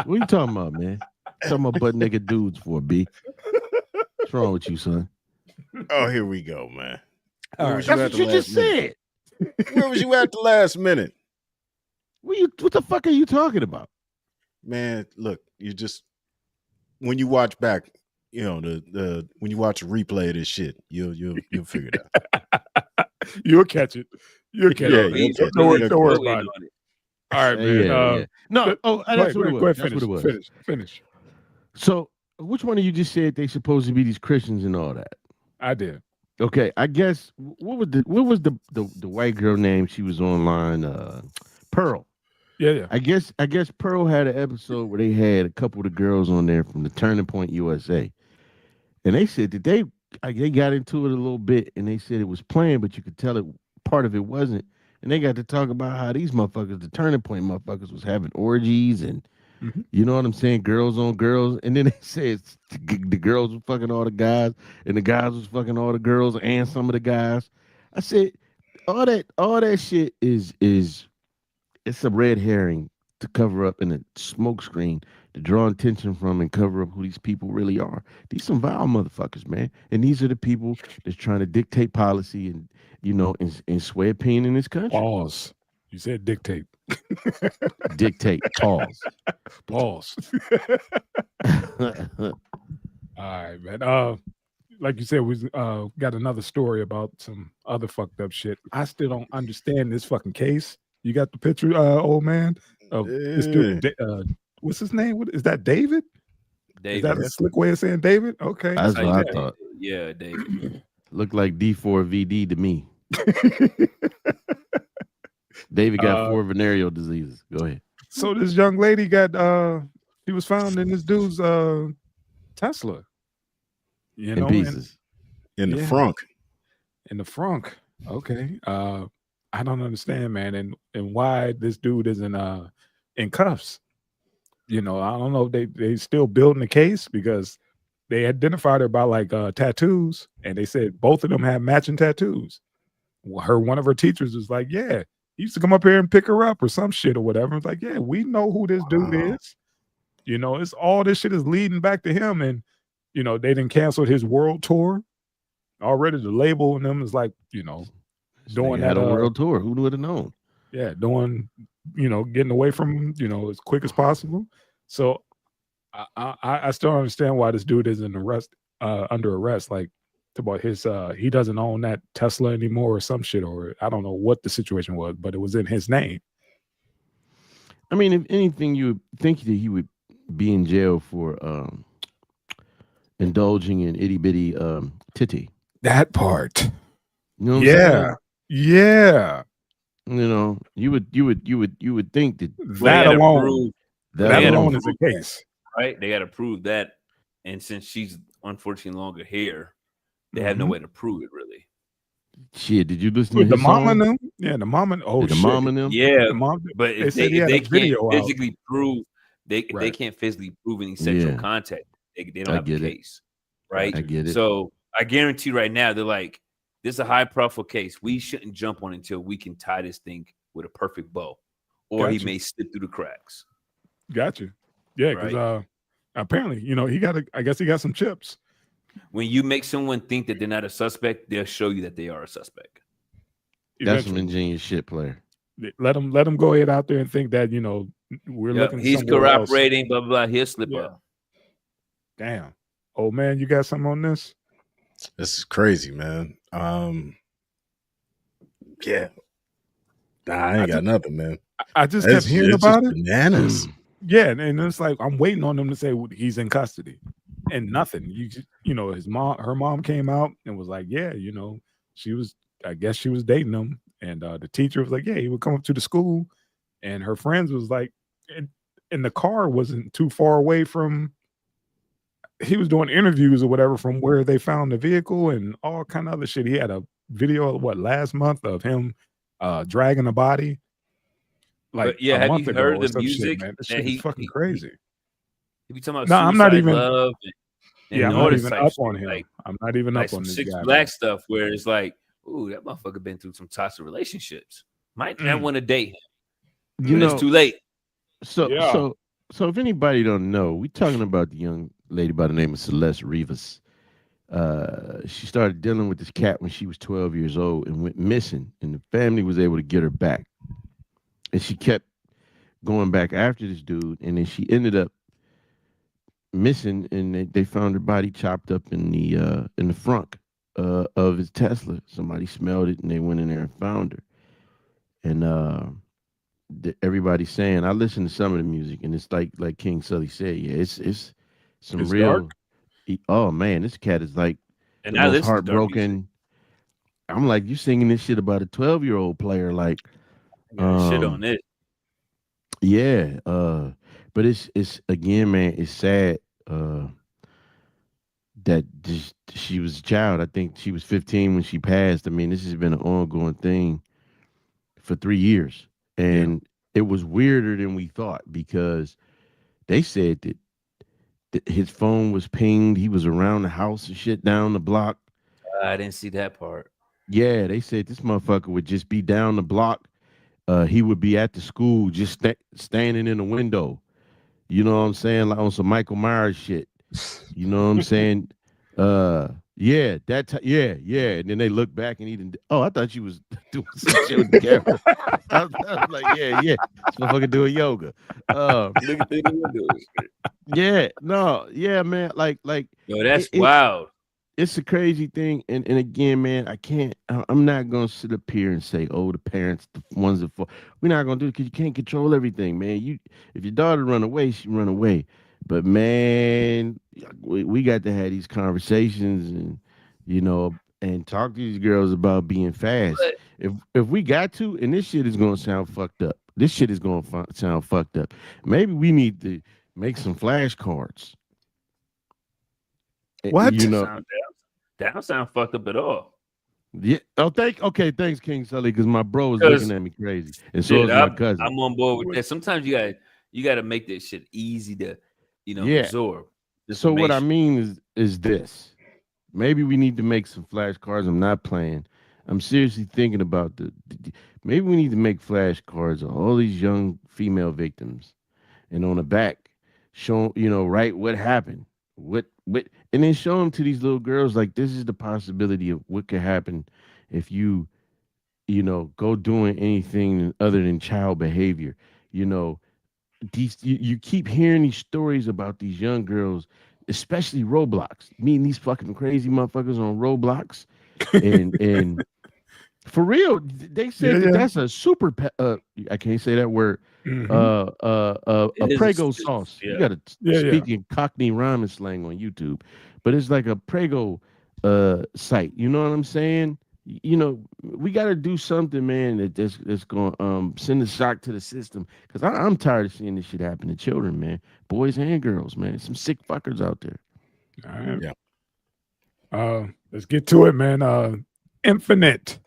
What you talking about, man? Talking about butt naked dudes for B. What's wrong with you, son? Oh, here we go, man. That's what you just said. Where was you at the last minute? What the fuck are you talking about? Man, look, you just when you watch back, you know, the when you watch a replay of this shit, you'll figure it out. You'll catch it. You'll catch Yeah, it. you'll catch it. Don't worry You'll don't worry Go in about it. on it. All right, man. Yeah. No, that's what it was. Go ahead, That's finish. what it was. Finish. So, which one of you just said they supposed to be these Christians and all that? I did. Okay, I guess what was the white girl name? She was online, Pearl. Yeah. I guess Pearl had an episode where they had a couple of the girls on there from the Turning Point USA, and they said that they got into it a little bit, and they said it was planned, but you could tell it part of it wasn't. And they got to talk about how these motherfuckers, the Turning Point motherfuckers, was having orgies and you know what I'm saying, girls on girls. And then they said the girls were fucking all the guys, and the guys was fucking all the girls and some of the guys. I said all that shit is it's a red herring to cover up in a smoke screen to draw attention from and cover up who these people really are. These some vile motherfuckers, man. And these are the people that's trying to dictate policy and and sway opinion in this country. Pause. You said dictate. Dictate. Pause. Pause. All right, man. Like you said, we got another story about some other fucked up shit. I still don't understand this fucking case. You got the picture, old man, of this dude. What's his name? What is that? David? Is that a slick way of saying David? Okay, that's what I thought. Yeah, David. Looked like D4VD to me. David got 4 venereal diseases. Go ahead. So this young lady got she was found in this dude's Tesla. In pieces. In the frunk. In the frunk. Okay. I don't understand, man, and why this dude is in cuffs. I don't know if they still building the case because they identified her by like tattoos, and they said both of them have matching tattoos. One of her teachers was like, yeah, he used to come up here and pick her up or some shit or whatever. It's like, yeah, we know who this dude is. It's all this shit is leading back to him, and they didn't cancel his world tour already. The label and them is like, doing that world tour. Who would have known? Yeah, doing getting away from as quick as possible. So I still don't understand why this dude is under arrest. Like about his he doesn't own that Tesla anymore or some shit, or I don't know what the situation was, but it was in his name. I mean, if anything, you would think that he would be in jail for indulging in itty bitty titty. That part. You know what I'm saying? Yeah. You would think that that alone is a case. Right? They got to prove that. And since she's unfortunately longer here, they have no way to prove it really. Shit, did you listen to the his mama song? them? Yeah, the mama. Oh, the shit. mama them? Yeah, mom, but if they can't physically prove, they can't physically prove any sexual contact. They don't have a case, right? I get it. So I guarantee right now they're like, this is a high profile case. We shouldn't jump on until we can tie this thing with a perfect bow, or he may slip through the cracks. Gotcha. Yeah, because apparently, I guess he got some chips. When you make someone think that they're not a suspect, they'll show you that they are a suspect. That's some ingenious shit, player. Let them go ahead out there and think that we're looking. He's cooperating, blah blah blah. He'll slip up. Damn, old man, you got something on this? This is crazy, man. Yeah. Nah, I ain't got nothing, man. I just kept hearing about it. Bananas. Yeah, and it's like I'm waiting on them to say he's in custody, and nothing. Her mom came out and was like, yeah, I guess she was dating him, and the teacher was like, yeah, he would come up to the school, and her friends was like, and the car wasn't too far away from. He was doing interviews or whatever from where they found the vehicle and all kind of other shit. He had a video last month of him dragging a body. Like, yeah, have you heard the music? Shit, man. He's fucking crazy. If you talking about I'm not even. Love I'm not even up on him. Like, I'm not even like up on this Six guy. Black stuff where it's like, ooh, that motherfucker been through some toxic relationships. Might not want to date him. It's too late. So if anybody don't know, we talking about the young lady by the name of Celeste Rivas. She started dealing with this cat when she was 12 years old and went missing, and the family was able to get her back. And she kept going back after this dude, and then she ended up missing, and they found her body chopped up in the frunk of his Tesla. Somebody smelled it and they went in there and found her. And everybody's saying, I listen to some of the music and it's like King Sully said, yeah, it's some It's real. dark? Oh man, this cat is like And the I most listen to dark music. heartbroken. I'm like, you singing this shit about a 12-year-old player, like, I got shit on it. yeah. But it's again, man, it's sad. That she was a child. I think she was 15 when she passed. I mean, this has been an ongoing thing for 3 years, and it was weirder than we thought because they said that his phone was pinged. He was around the house and shit down the block. I didn't see that part. Yeah, they said this motherfucker would just be down the block. He would be at the school just standing in the window. You know what I'm saying? Like on some Michael Myers shit. You know what I'm saying? Yeah, yeah. And then they look back and even, oh, I thought you was doing some shit with the camera. I was like, yeah. This motherfucker doing yoga. Look at the windows. Yeah, no, yeah, man. Like, Yo, that's wild. It's a crazy thing, and again, man, I'm not gonna sit up here and say, oh, the parents, the ones that fall. We're not gonna do it because you can't control everything, man. If your daughter run away, she run away. But man, we got to have these conversations and talk to these girls about being fast. If we got to, and this shit is gonna sound fucked up. This shit is gonna sound fucked up. Maybe we need to make some flashcards. What? That don't sound fucked up at all. Yeah. Oh, thanks, King Sully, because my bro is looking at me crazy, and so is my cousin. I'm on board with that. Sometimes you gotta make that shit easy to, absorb. So what I mean is this: maybe we need to make some flashcards. I'm not playing. I'm seriously thinking about maybe we need to make flashcards of all these young female victims, and on the back, show write what happened. What and then show them to these little girls like this is the possibility of what could happen if you go doing anything other than child behavior. You keep hearing these stories about these young girls, especially Roblox, meeting these fucking crazy motherfuckers on Roblox, and for real, they said that's a super I can't say that word. A Prego sauce. Yeah. You got to speak in Cockney rhyming slang on YouTube, but it's like a Prego site. You know what I'm saying? We got to do something, man. That's going to send a shock to the system because I'm tired of seeing this shit happen to children, man, boys and girls, man. Some sick fuckers out there. All right. Yeah. Let's get to it, man. Infinite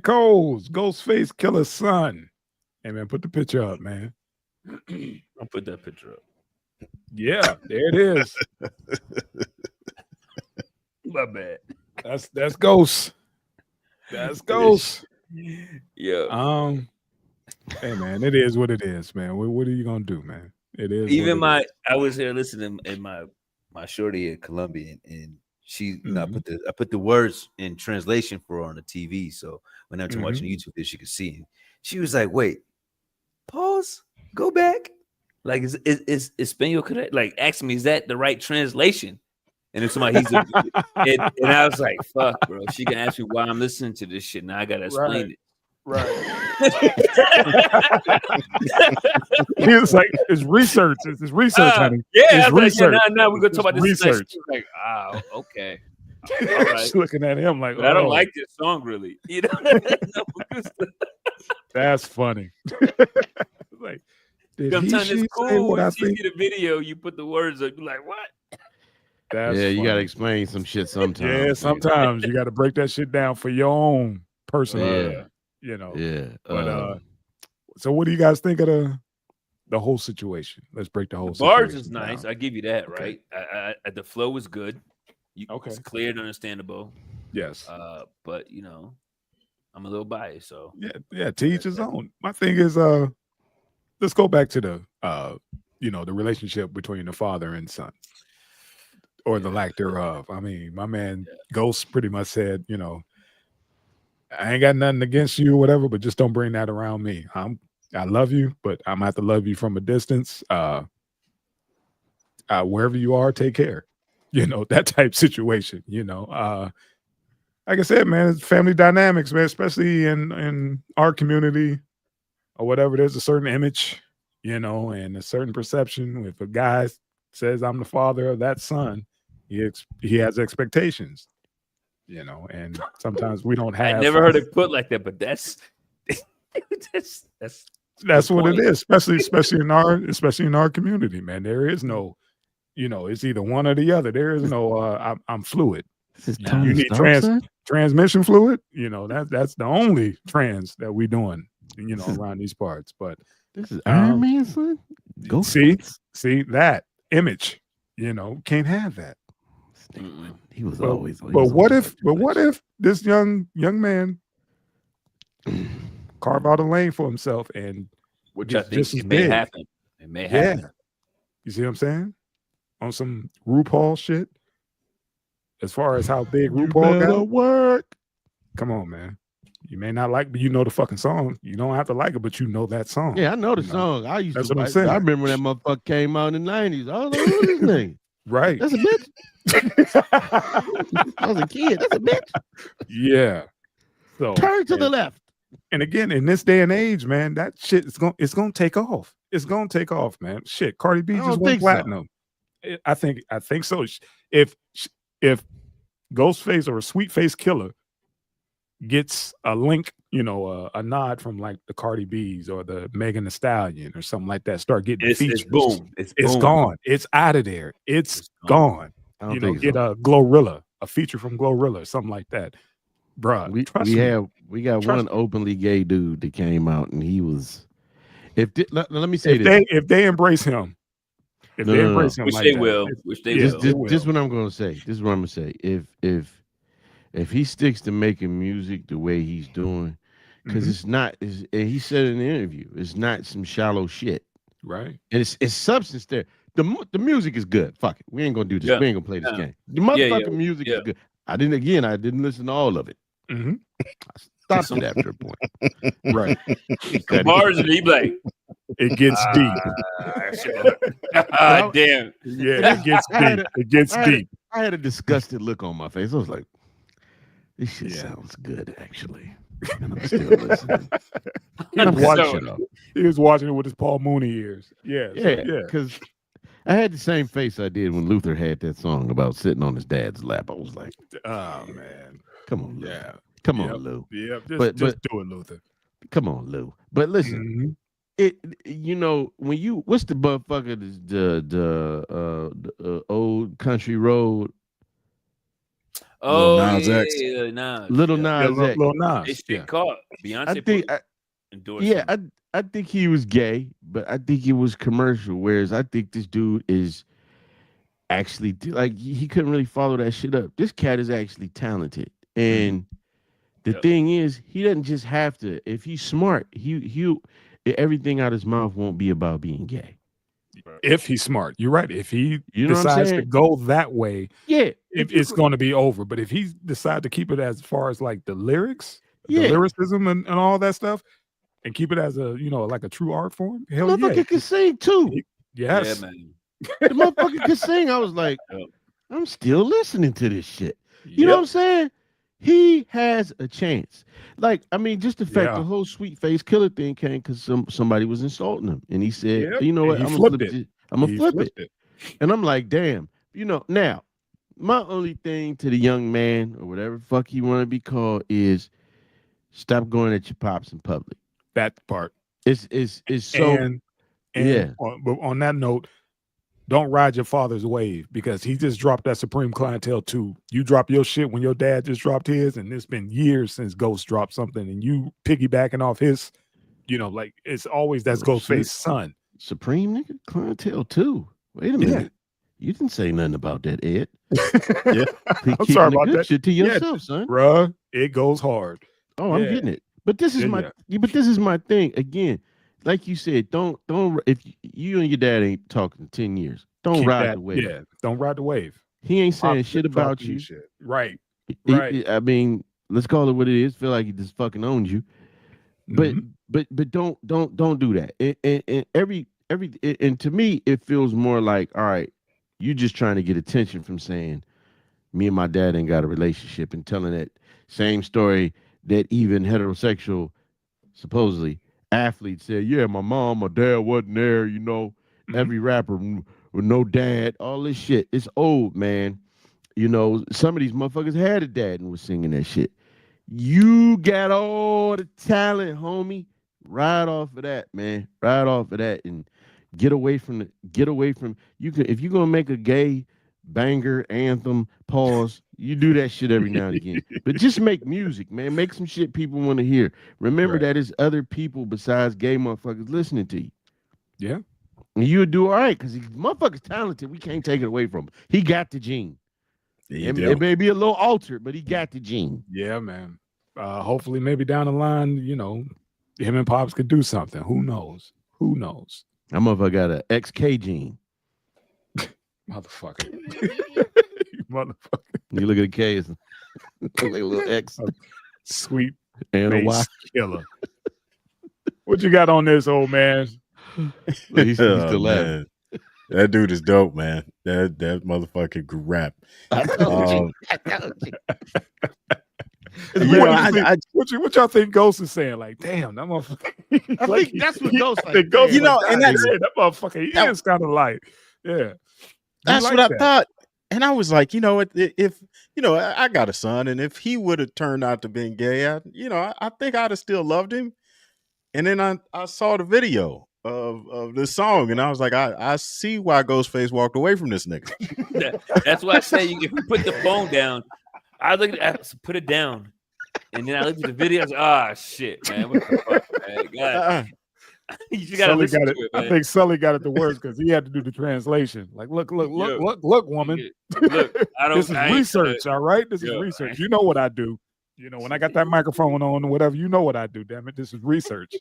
Coles, Ghostface Killah's son. Hey man, put the picture up, man. I'll put that picture up. Yeah, there it is. My bad. That's Ghost. That's Ghost. Yeah. Hey man, it is what it is, man. What are you gonna do, man? It is. Even I was here listening in my shorty at Columbia, and she, I put the words in translation for her on the TV, so when I'm watching YouTube, she could see it. She was like, "Wait, pause, go back. Like, is Espanol correct? Like, ask me, is that the right translation?" And then somebody, and I was like, "Fuck, bro." She can ask me why I'm listening to this shit. Now I gotta explain it. Right. He was like, "It's research. It's research, honey." Yeah, it's research. Like, no, we're gonna talk about this research. Like, oh, okay. All right. She's looking at him like, but I don't like this song, really. That's funny. Like, sometimes it's cool when you see the video, you put the words up, you're like, what? That's you funny. gotta explain some shit sometimes. Yeah, sometimes you gotta break that shit down for your own personal. Yeah. But so what do you guys think of the whole situation? Let's break the whole situation. Bars is nice. I give you that, right? The flow was good. It's clear and understandable. Yes. But I'm a little biased, so yeah. To each his own. My thing is, let's go back to the the relationship between the father and son, or the lack thereof. I mean, my man Ghost pretty much said, I ain't got nothing against you or whatever, but just don't bring that around me. I love you, but I'm gonna have to love you from a distance. Wherever you are, take care. you know, that type situation, you know. Like I said, man, it's family dynamics, man, especially in our community or whatever. There's a certain image, you know, and a certain perception. If a guy says I'm the father of that son, he has expectations, you know, and sometimes we don't I have. never heard it put like that, but that's That's good what it point. is, especially in our community, man. There is no, you know, it's either one or the other. There is no I'm fluid. This is Nah. Tony You need Stark, son? transmission fluid, you know, that's the only trans that we doing, you know, This is- around these parts. But This is Iron Man, son? Ghostface? see that image, you know, can't have that. He was But, always. but what if this young man carve out a lane for himself and Which I gets think just as it may big? happen. It may Yeah. happen. You see what I'm saying? On some RuPaul shit. As far as how big You RuPaul better got, work. come on, man. You may not like, but you know the fucking song. You don't have to like it, but you know that song. Yeah, I know the You know? song. I used That's to. what I'm saying. I remember when that motherfucker came out in the 90s. I was like, who is this name? Right. That's a bitch. I was a kid. That's a bitch. Yeah. So Turn to the left. and again, in this day and age, man, that shit is gonna take off. It's gonna take off, man. Shit, Cardi B I just don't went think so. platinum. I think so. If Ghostface or Sweerface Killah gets a link, you know, a nod from like the Cardi B's or the Megan Thee Stallion or something like that, start getting features. It's boom. It's boom. Gone. It's out of there. It's gone. I don't You know, think get so. a Glorilla, a feature from Glorilla, something like that, bruh. We got Trust one openly gay dude that came out and he was. Let me say if this. if they embrace him, No, no, no. embrace him, Which like they that, will. it's- Which they yeah, will. they will. This is what I'm gonna say. This is what I'm gonna say. If he sticks to making music the way he's doing, because Mhm. it's not. And he said in the interview, it's not some shallow shit. Right. And it's substance there. The music is good. Fuck it. We ain't gonna do this. Yeah. We ain't gonna play this Yeah. game. The motherfucking Yeah. music Yeah. is good. I didn't listen to all of it. hmm I stopped it after a point. Right. The bars and he like, It gets deep. damn. Yeah, it gets I had deep. It gets I had a- deep. I had a disgusted look on my face. I was like, this shit Yeah. sounds good, actually. And I'm still listening. He was watching, Shut up. he was watching it with his Paul Mooney ears. Yeah. so, Yeah, yeah. because I had the same face I did when Luther had that song about sitting on his dad's lap. I was like, Oh man. come on, Lou. Yeah. Come Yep. on, Lou. Yeah. But- Just do it, Luther. Come on, Lou. But listen, Mhm. you know, when you what's the motherfucker the old country road, Oh, Nas X. yeah, nah. Little yeah. Nas Yeah, X. Lil They Nas. shit Yeah. caught. Beyonce I think endorsed yeah, him. I think he was gay, but I think it was commercial. Whereas I think this dude is actually like he couldn't really follow that shit up. This cat is actually talented, and the Yep. thing is, he doesn't just have to. If he's smart, he everything out his mouth won't be about being gay. If he's smart, you're right. If he You know what I'm decides to saying? go that way, Yeah, it's going to be over. But if he decide to keep it as far as like the lyrics, Yeah. the lyricism and all that stuff, and keep it as a like a true art form, the hell yeah. motherfucker can sing too. Yes. Yeah, man. The motherfucker can sing. I was like, Yep. I'm still listening to this shit. You know what I'm saying? He has a chance. Like, I mean, just the fact Yeah. the whole Sweerface Killah thing came because somebody was insulting him, and he said, Yep. "You know what? And he I'm gonna flipped flip it. it. I'm gonna He flip flipped it." And I'm like, "Damn." You know, now my only thing to the young man or whatever fuck he want to be called is stop going at your pops in public. That part. It's so And yeah. but on that note, don't ride your father's wave because he just dropped that Supreme Clientele 2. You drop your shit when your dad just dropped his, and it's been years since Ghost dropped something, and you piggybacking off his, like it's always that's Oh, Ghostface shit. son. Supreme nigga clientele too. Wait a Yeah. minute. You didn't say nothing about that, Ed. Yeah. Keep I'm keeping sorry the about good that. shit to Yeah. yourself, son. Bruh, it goes hard. Oh, I'm Yeah. getting it. But this is Yeah, but this is my thing. Again, like you said, don't if you and your dad ain't talking in 10 years, don't Keep ride that. the wave. Yeah, don't ride the wave. He ain't saying Pop shit drop about new you. shit. Right. He- Right. I mean, let's call it what it is. Feel like he just fucking owns you. But Mhm. but don't do that. And every and to me, it feels more like, all right, You just trying to get attention from saying me and my dad ain't got a relationship and telling that same story that even heterosexual supposedly athletes said, yeah, my dad wasn't there, every rapper with no dad, all this shit. It's old, man. Some of these motherfuckers had a dad and was singing that shit. You got all the talent, homie. Ride off of that, man. Ride off of that and get away from you can if you're gonna make a gay banger, anthem, pause, you do that shit every now and again. But just make music, man. Make some shit people want to hear. Remember that there's other people besides gay motherfuckers listening to you. Yeah. And you'll do all right because motherfucker's talented. We can't take it away from him. He got the gene. It may be a little altered, but he got the gene. Yeah, man. Hopefully, maybe down the line, him and Pops could do something. Who knows? Who knows? That motherfucker got an XK gene. Motherfucker. Motherfucker. You look at the K, it's like a little X. Sweet and a Y. Killer. What you got on this, old man? He's still laughing. That dude is dope, man. That motherfucker can rap. I told you. What y'all think Ghost is saying? Like, damn, that motherfucker. I think that's what Ghost like. And that motherfucker, he is kind of like, yeah. That's what I thought. And I was like, if I got a son, and if he would have turned out to being gay, I think I'd have still loved him. And then I saw the video of this song, and I was like, I see why Ghostface walked away from this nigga. That's why I say if you put the phone down, I look at put it down, and then I look at the video. I was, shit, man, what the fuck, man? God. You gotta listen to it, man. I think Sully got it the worst because he had to do the translation. Like, look, woman. Look, this is research, all right? This is research. You know what I do. When I got that microphone on or whatever, you know what I do, damn it. This is research.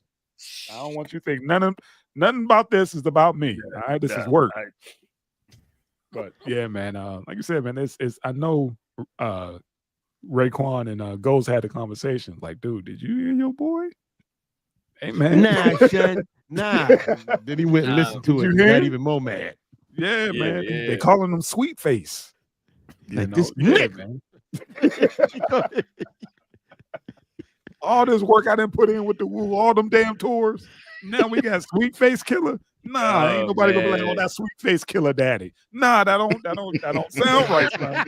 I don't want you to think nothing about this is about me. All right, this is work. But yeah, man. Like you said, man, it's I know Raekwon and Ghost had a conversation. Like, dude, did you hear your boy? Hey, man. Nah, son. Nah. Then he went and listened to it. Got even more mad. Yeah, man. Yeah. They calling him Sweetface. Like this man. All this work I didn't put in with the woo, all them damn tours. Now we got Sweetface Killah. Nah, ain't nobody gonna be like, oh, that Sweetface Killah daddy. Nah, that don't sound right, man.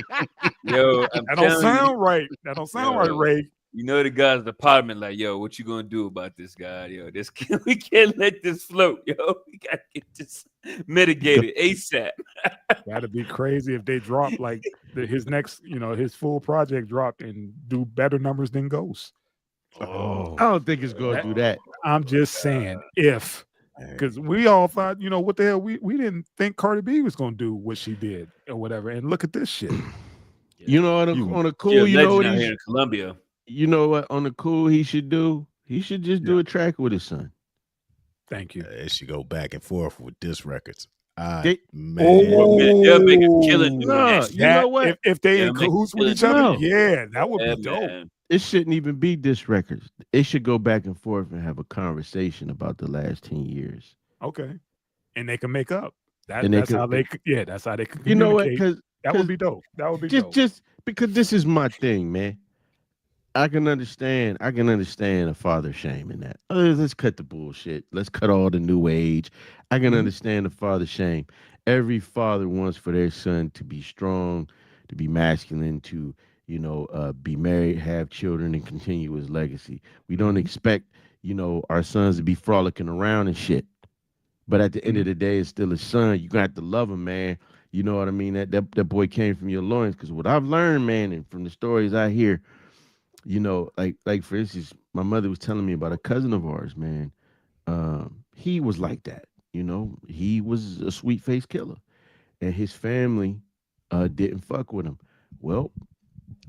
Yo, that don't sound right. That don't sound right, Ray. The guy's department, like, yo, what you gonna do about this guy? Yo, we can't let this float, yo. We gotta get this mitigated ASAP. That'd be crazy if they drop like his next, his full project dropped and do better numbers than Ghost. Oh, I don't think it's gonna do that. I'm just saying if, because we all thought, what the hell, we didn't think Cardi B was gonna do what she did or whatever, and look at this shit. On a cool, what he's here in Colombia. You know what? On the cool, he should do. He should just do a track with his son. Thank you. They should go back and forth with diss records. They'll make a killing. You know what? If they in cahoots with each other, that would be dope. Man. It shouldn't even be diss records. It should go back and forth and have a conversation about the last 10 years. Okay, and they can make up. That's how they can communicate. You know what? Because that would be dope. That would be just because this is my thing, man. I can understand a father shaming that. Let's cut the bullshit. Let's cut all the new age. I can understand the father shame. Every father wants for their son to be strong, to be masculine, to be married, have children, and continue his legacy. We don't expect, our sons to be frolicking around and shit. But at the end of the day, it's still a son. You got to love him, man. You know what I mean? That boy came from your loins. Because what I've learned, man, and from the stories I hear, like for instance, my mother was telling me about a cousin of ours, man. He was like that, he was a Sweetface Killah, and his family didn't fuck with him. Well,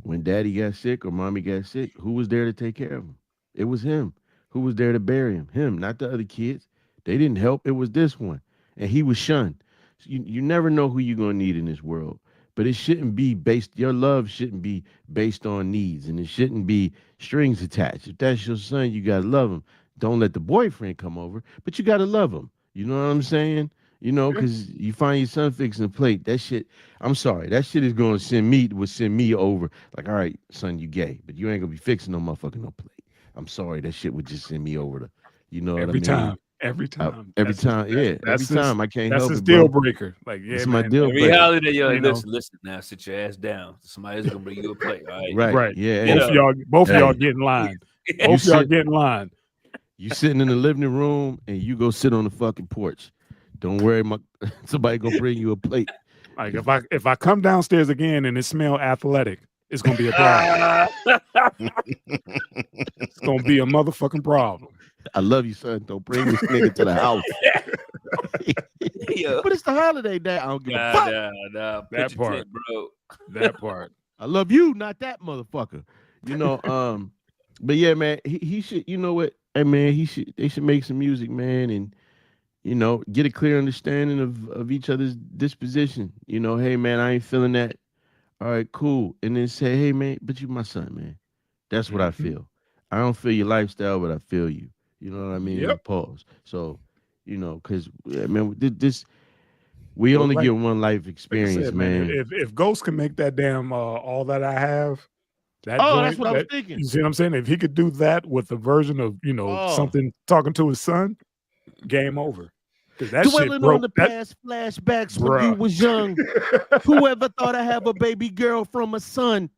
when daddy got sick or mommy got sick, who was there to take care of him? It was him. Who was there to bury him? Him, not the other kids. They didn't help. It was this one, and he was shunned. So you never know who you're gonna need in this world. But it shouldn't be your love shouldn't be based on needs, and it shouldn't be strings attached. If that's your son, you gotta love him. Don't let the boyfriend come over, but you gotta love him. You know what I'm saying? You know, because you find your son fixing a plate. That shit, I'm sorry, that shit is going to send me over. Like, all right, son, you gay, but you ain't gonna be fixing no motherfucking no plate. I'm sorry, that shit would just send me over to, you know what I mean? Every time. Every time, every time. I can't that's help his it, deal bro. breaker. Like, yeah, It's man. my deal Every breaker. holiday, yo, You know. listen, now sit your ass down. Somebody's gonna bring you a plate. All right. Right. Yeah. Both of y'all get in line. Both of y'all get in line. You sitting in the living room and you go sit on the fucking porch. Don't worry, somebody gonna bring you a plate. Like if I come downstairs again and it smell athletic, it's gonna be a problem. It's gonna be a motherfucking problem. I love you, son. Don't bring this nigga to the house. But it's the holiday day. I don't give a fuck. Nah. That part, bro. That part. I love you, not that motherfucker. You know, but yeah, man, he should, you know what? Hey man, they should make some music, man, and you know, get a clear understanding of each other's disposition. You know, hey man, I ain't feeling that. All right, cool. And then say, hey man, but you my son, man. That's what I feel. I don't feel your lifestyle, but I feel you. You know what I mean? Yep. Pause. So, you know, because man, we only get one life experience, like I said, man. If Ghost can make that damn all that I have, that's what I was thinking. You see what I'm saying? If he could do that with a version of something talking to his son, game over. That Dwelling shit broke. on the past flashbacks when you was young. Whoever thought I have a baby girl from a son?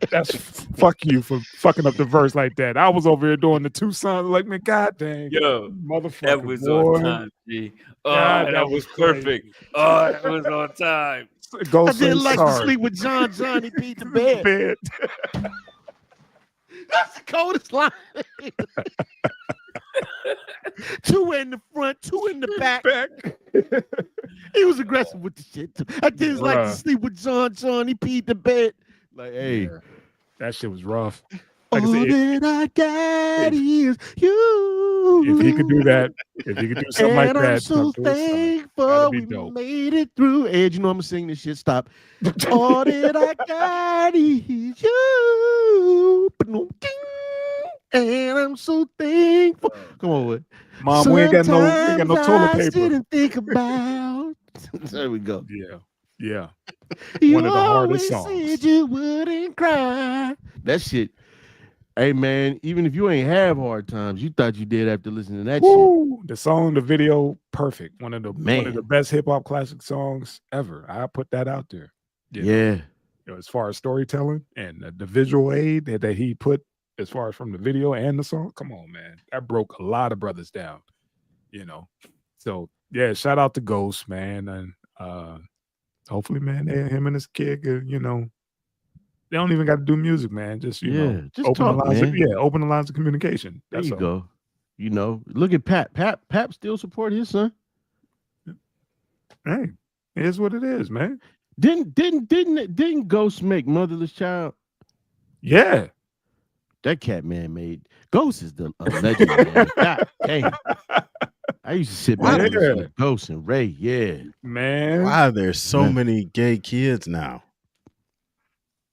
That's fuck you for fucking up the verse like that. I was over here doing the two sons like, man, god dang, yo, motherfucker, that was boy. on time, G. Oh, God, that was perfect. Oh, that was on time. Go I didn't like to sorry. sleep with John. He beat the bed. That's the coldest line. 2 in the front, 2 in the back. He was aggressive with the shit too. I didn't like to sleep with John. He peed the bed. Like, hey, that shit was rough. Like all that I got is you. If he could do that, if he could do something like that, I'm so thankful we made it through. Ed, you know I'm gonna sing this shit. Stop. All that I got is you. And I'm so thankful. Come on, with Mom, we ain't got no toilet paper. Didn't think about. There we go. Yeah. You one of the hardest songs. Said you wouldn't cry. That shit. Hey man, even if you ain't have hard times, you thought you did after listening to that shit. The song, the video, perfect. One of the best hip hop classic songs ever. I put that out there. You know, as far as storytelling and the visual aid that he put, as far as from the video and the song, come on, man, that broke a lot of brothers down. You know, so yeah, shout out to Ghost, man, and hopefully, man, him and his kid, you know. They don't even got to do music, man. Just just open talk, the lines. man. Open the lines of communication. There you go. You know, look at Pap. Pap still support his son. Hey, it is what it is, man. Didn't Ghost make Motherless Child? Yeah, that cat man made Ghost is the legend. Man. God damn. I used to sit back and listen to Ghost and Ray. Yeah, man. Why there's so many gay kids now?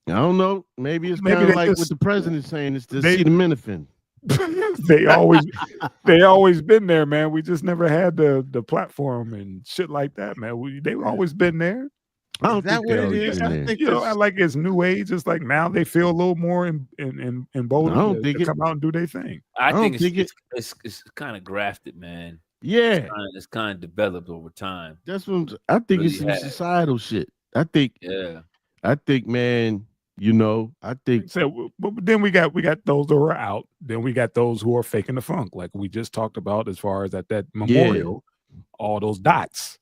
I don't know. Maybe it's kind of like what the president's saying. It's the acetaminophen. they always been there, man. We just never had the platform and shit like that, man. They've always been there. I don't think what it is. I think like it's new age. It's like now they feel a little more emboldened to come out and do their thing. I think it's kind of grafted, man. Yeah, Mm. it's kind of developed over time. That's what I think. Really it's some societal shit. I think. Yeah. I think, man. You know, I think so. But then we got those that are out. Then we got those who are faking the funk, like we just talked about, as far as at that memorial, all those dots.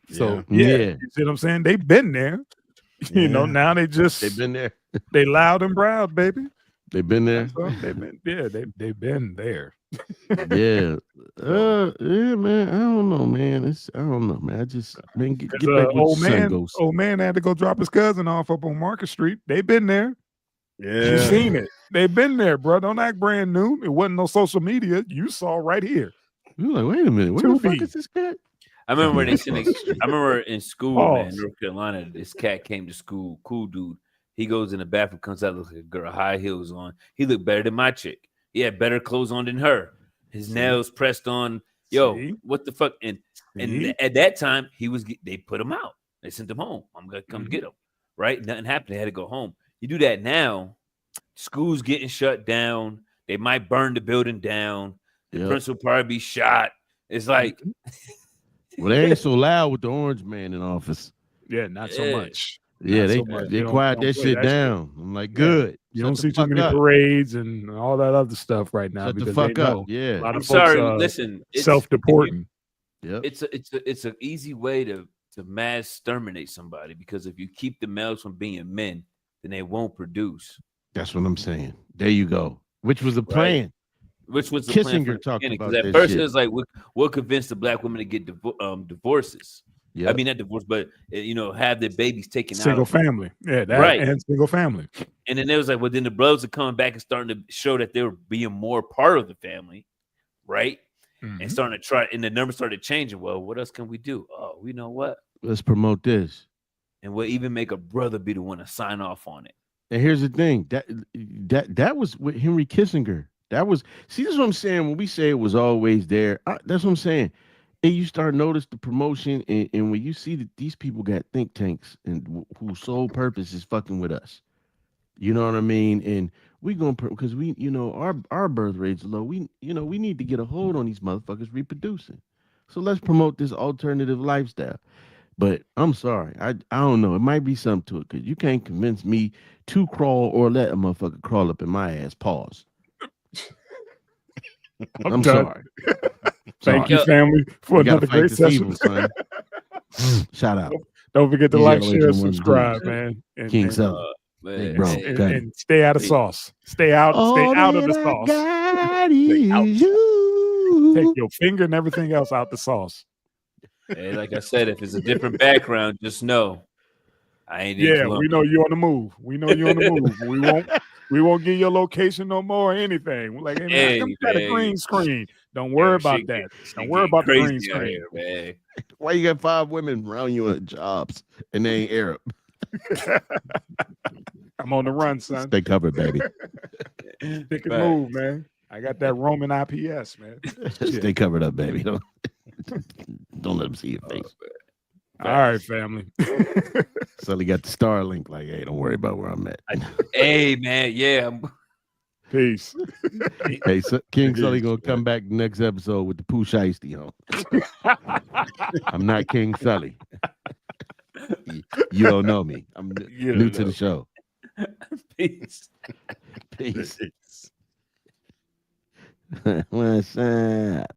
So you see what I'm saying? They've been there. You know, now they've been there. They loud and proud, baby. They've been there. They've been there. Yeah, man. I don't know, man. I don't know, man. I just get back with old man had to go drop his cousin off up on Market Street. They've been there. Yeah, you seen it. They've been there, bro. Don't act brand new. It wasn't no social media. You saw right here. You're like, wait a minute, where the fuck is this cat? I remember in school, man, North Carolina. This cat came to school, cool dude. He goes in the bathroom, comes out, looks like a girl, high heels on. He looked better than my chick. He had better clothes on than her. His nails pressed on, Yo, See? what the fuck? And See? at that time, they put him out. They sent him home. I'm gonna come Mhm. get him. Right? Nothing happened. They had to go home. You do that now, school's getting shut down. They might burn the building down. The Yep. principal probably be shot. It's like, Well, they ain't so loud with the orange man in office. Yeah, not so Yeah. much. Yeah, Not they so much. they You don't- quiet don't that play shit that shit. down. I'm like, Yeah. good. You Shut don't the see too fuck many up. parades and all that other stuff right now Shut the because fuck they know up. Yeah. a lot I'm of folks sorry. Listen, self-deporting. Yep. It's an easy way to mass exterminate somebody, because if you keep the males from being men, then they won't produce. That's what I'm saying. There you go. Which was the plan. Which was the plan from Kissinger the talked beginning. about Because that at first shit. it was like, we'll convince the black women to get divorces. Yep. I mean, not divorce, but have their babies taken Single out. family. Yeah, that Right. and single family. And then it was like, well, then the brothers are coming back and starting to show that they were being more part of the family, right? Mhm. And starting to try, and the numbers started changing. Well, what else can we do? Oh, you know what? Let's promote this. And we'll even make a brother be the one to sign off on it. And here's the thing. That was with Henry Kissinger. That was, see, this is what I'm saying. When we say it was always there, that's what I'm saying. And you start notice the promotion, and when you see that these people got think tanks and whose sole purpose is fucking with us. You know what I mean? And we gonna, because we, our birth rate's low. We need to get a hold on these motherfuckers reproducing. So let's promote this alternative lifestyle. But I'm sorry, I don't know. It might be something to it, because you can't convince me to crawl or let a motherfucker crawl up in my ass. Pause. I'm done. sorry. Thank Sorry. you, family, for We gotta another fight great this session. evil, son. Shout out. Don't forget to These like, yellow share, agent ones subscribe, do. man. And, King and, Sully. Man, Big bro. and, Got it. and stay out of sauce. Stay out of the sauce. got Stay out. is you. Take your finger and everything else out the sauce. Hey, like I said, if it's a different background, just know I ain't in Yeah, we Columbia. know you're on the move. We know you're on the move. We won't give your location no more or anything. We're like, hey, man, Hey, how come you got a man. green screen? Don't worry about shit that. shit Don't worry getting about the green crazy out screen. here, man. Why you got 5 women around you at jobs and they ain't Arab? I'm on the run, son. Stay covered, baby. Pick and Right. move, man. I got that Roman IPS, man. Stay covered up, baby. Don't let them see your face. All right, family. Sully got the Starlink. Like, hey, don't worry about where I'm at. Hey, man, yeah. Peace. Hey, King Sully gonna come back next episode with the Pooh Shiesty on. I'm not King Sully. You don't know me. I'm new to the show. Peace. Peace. What's up?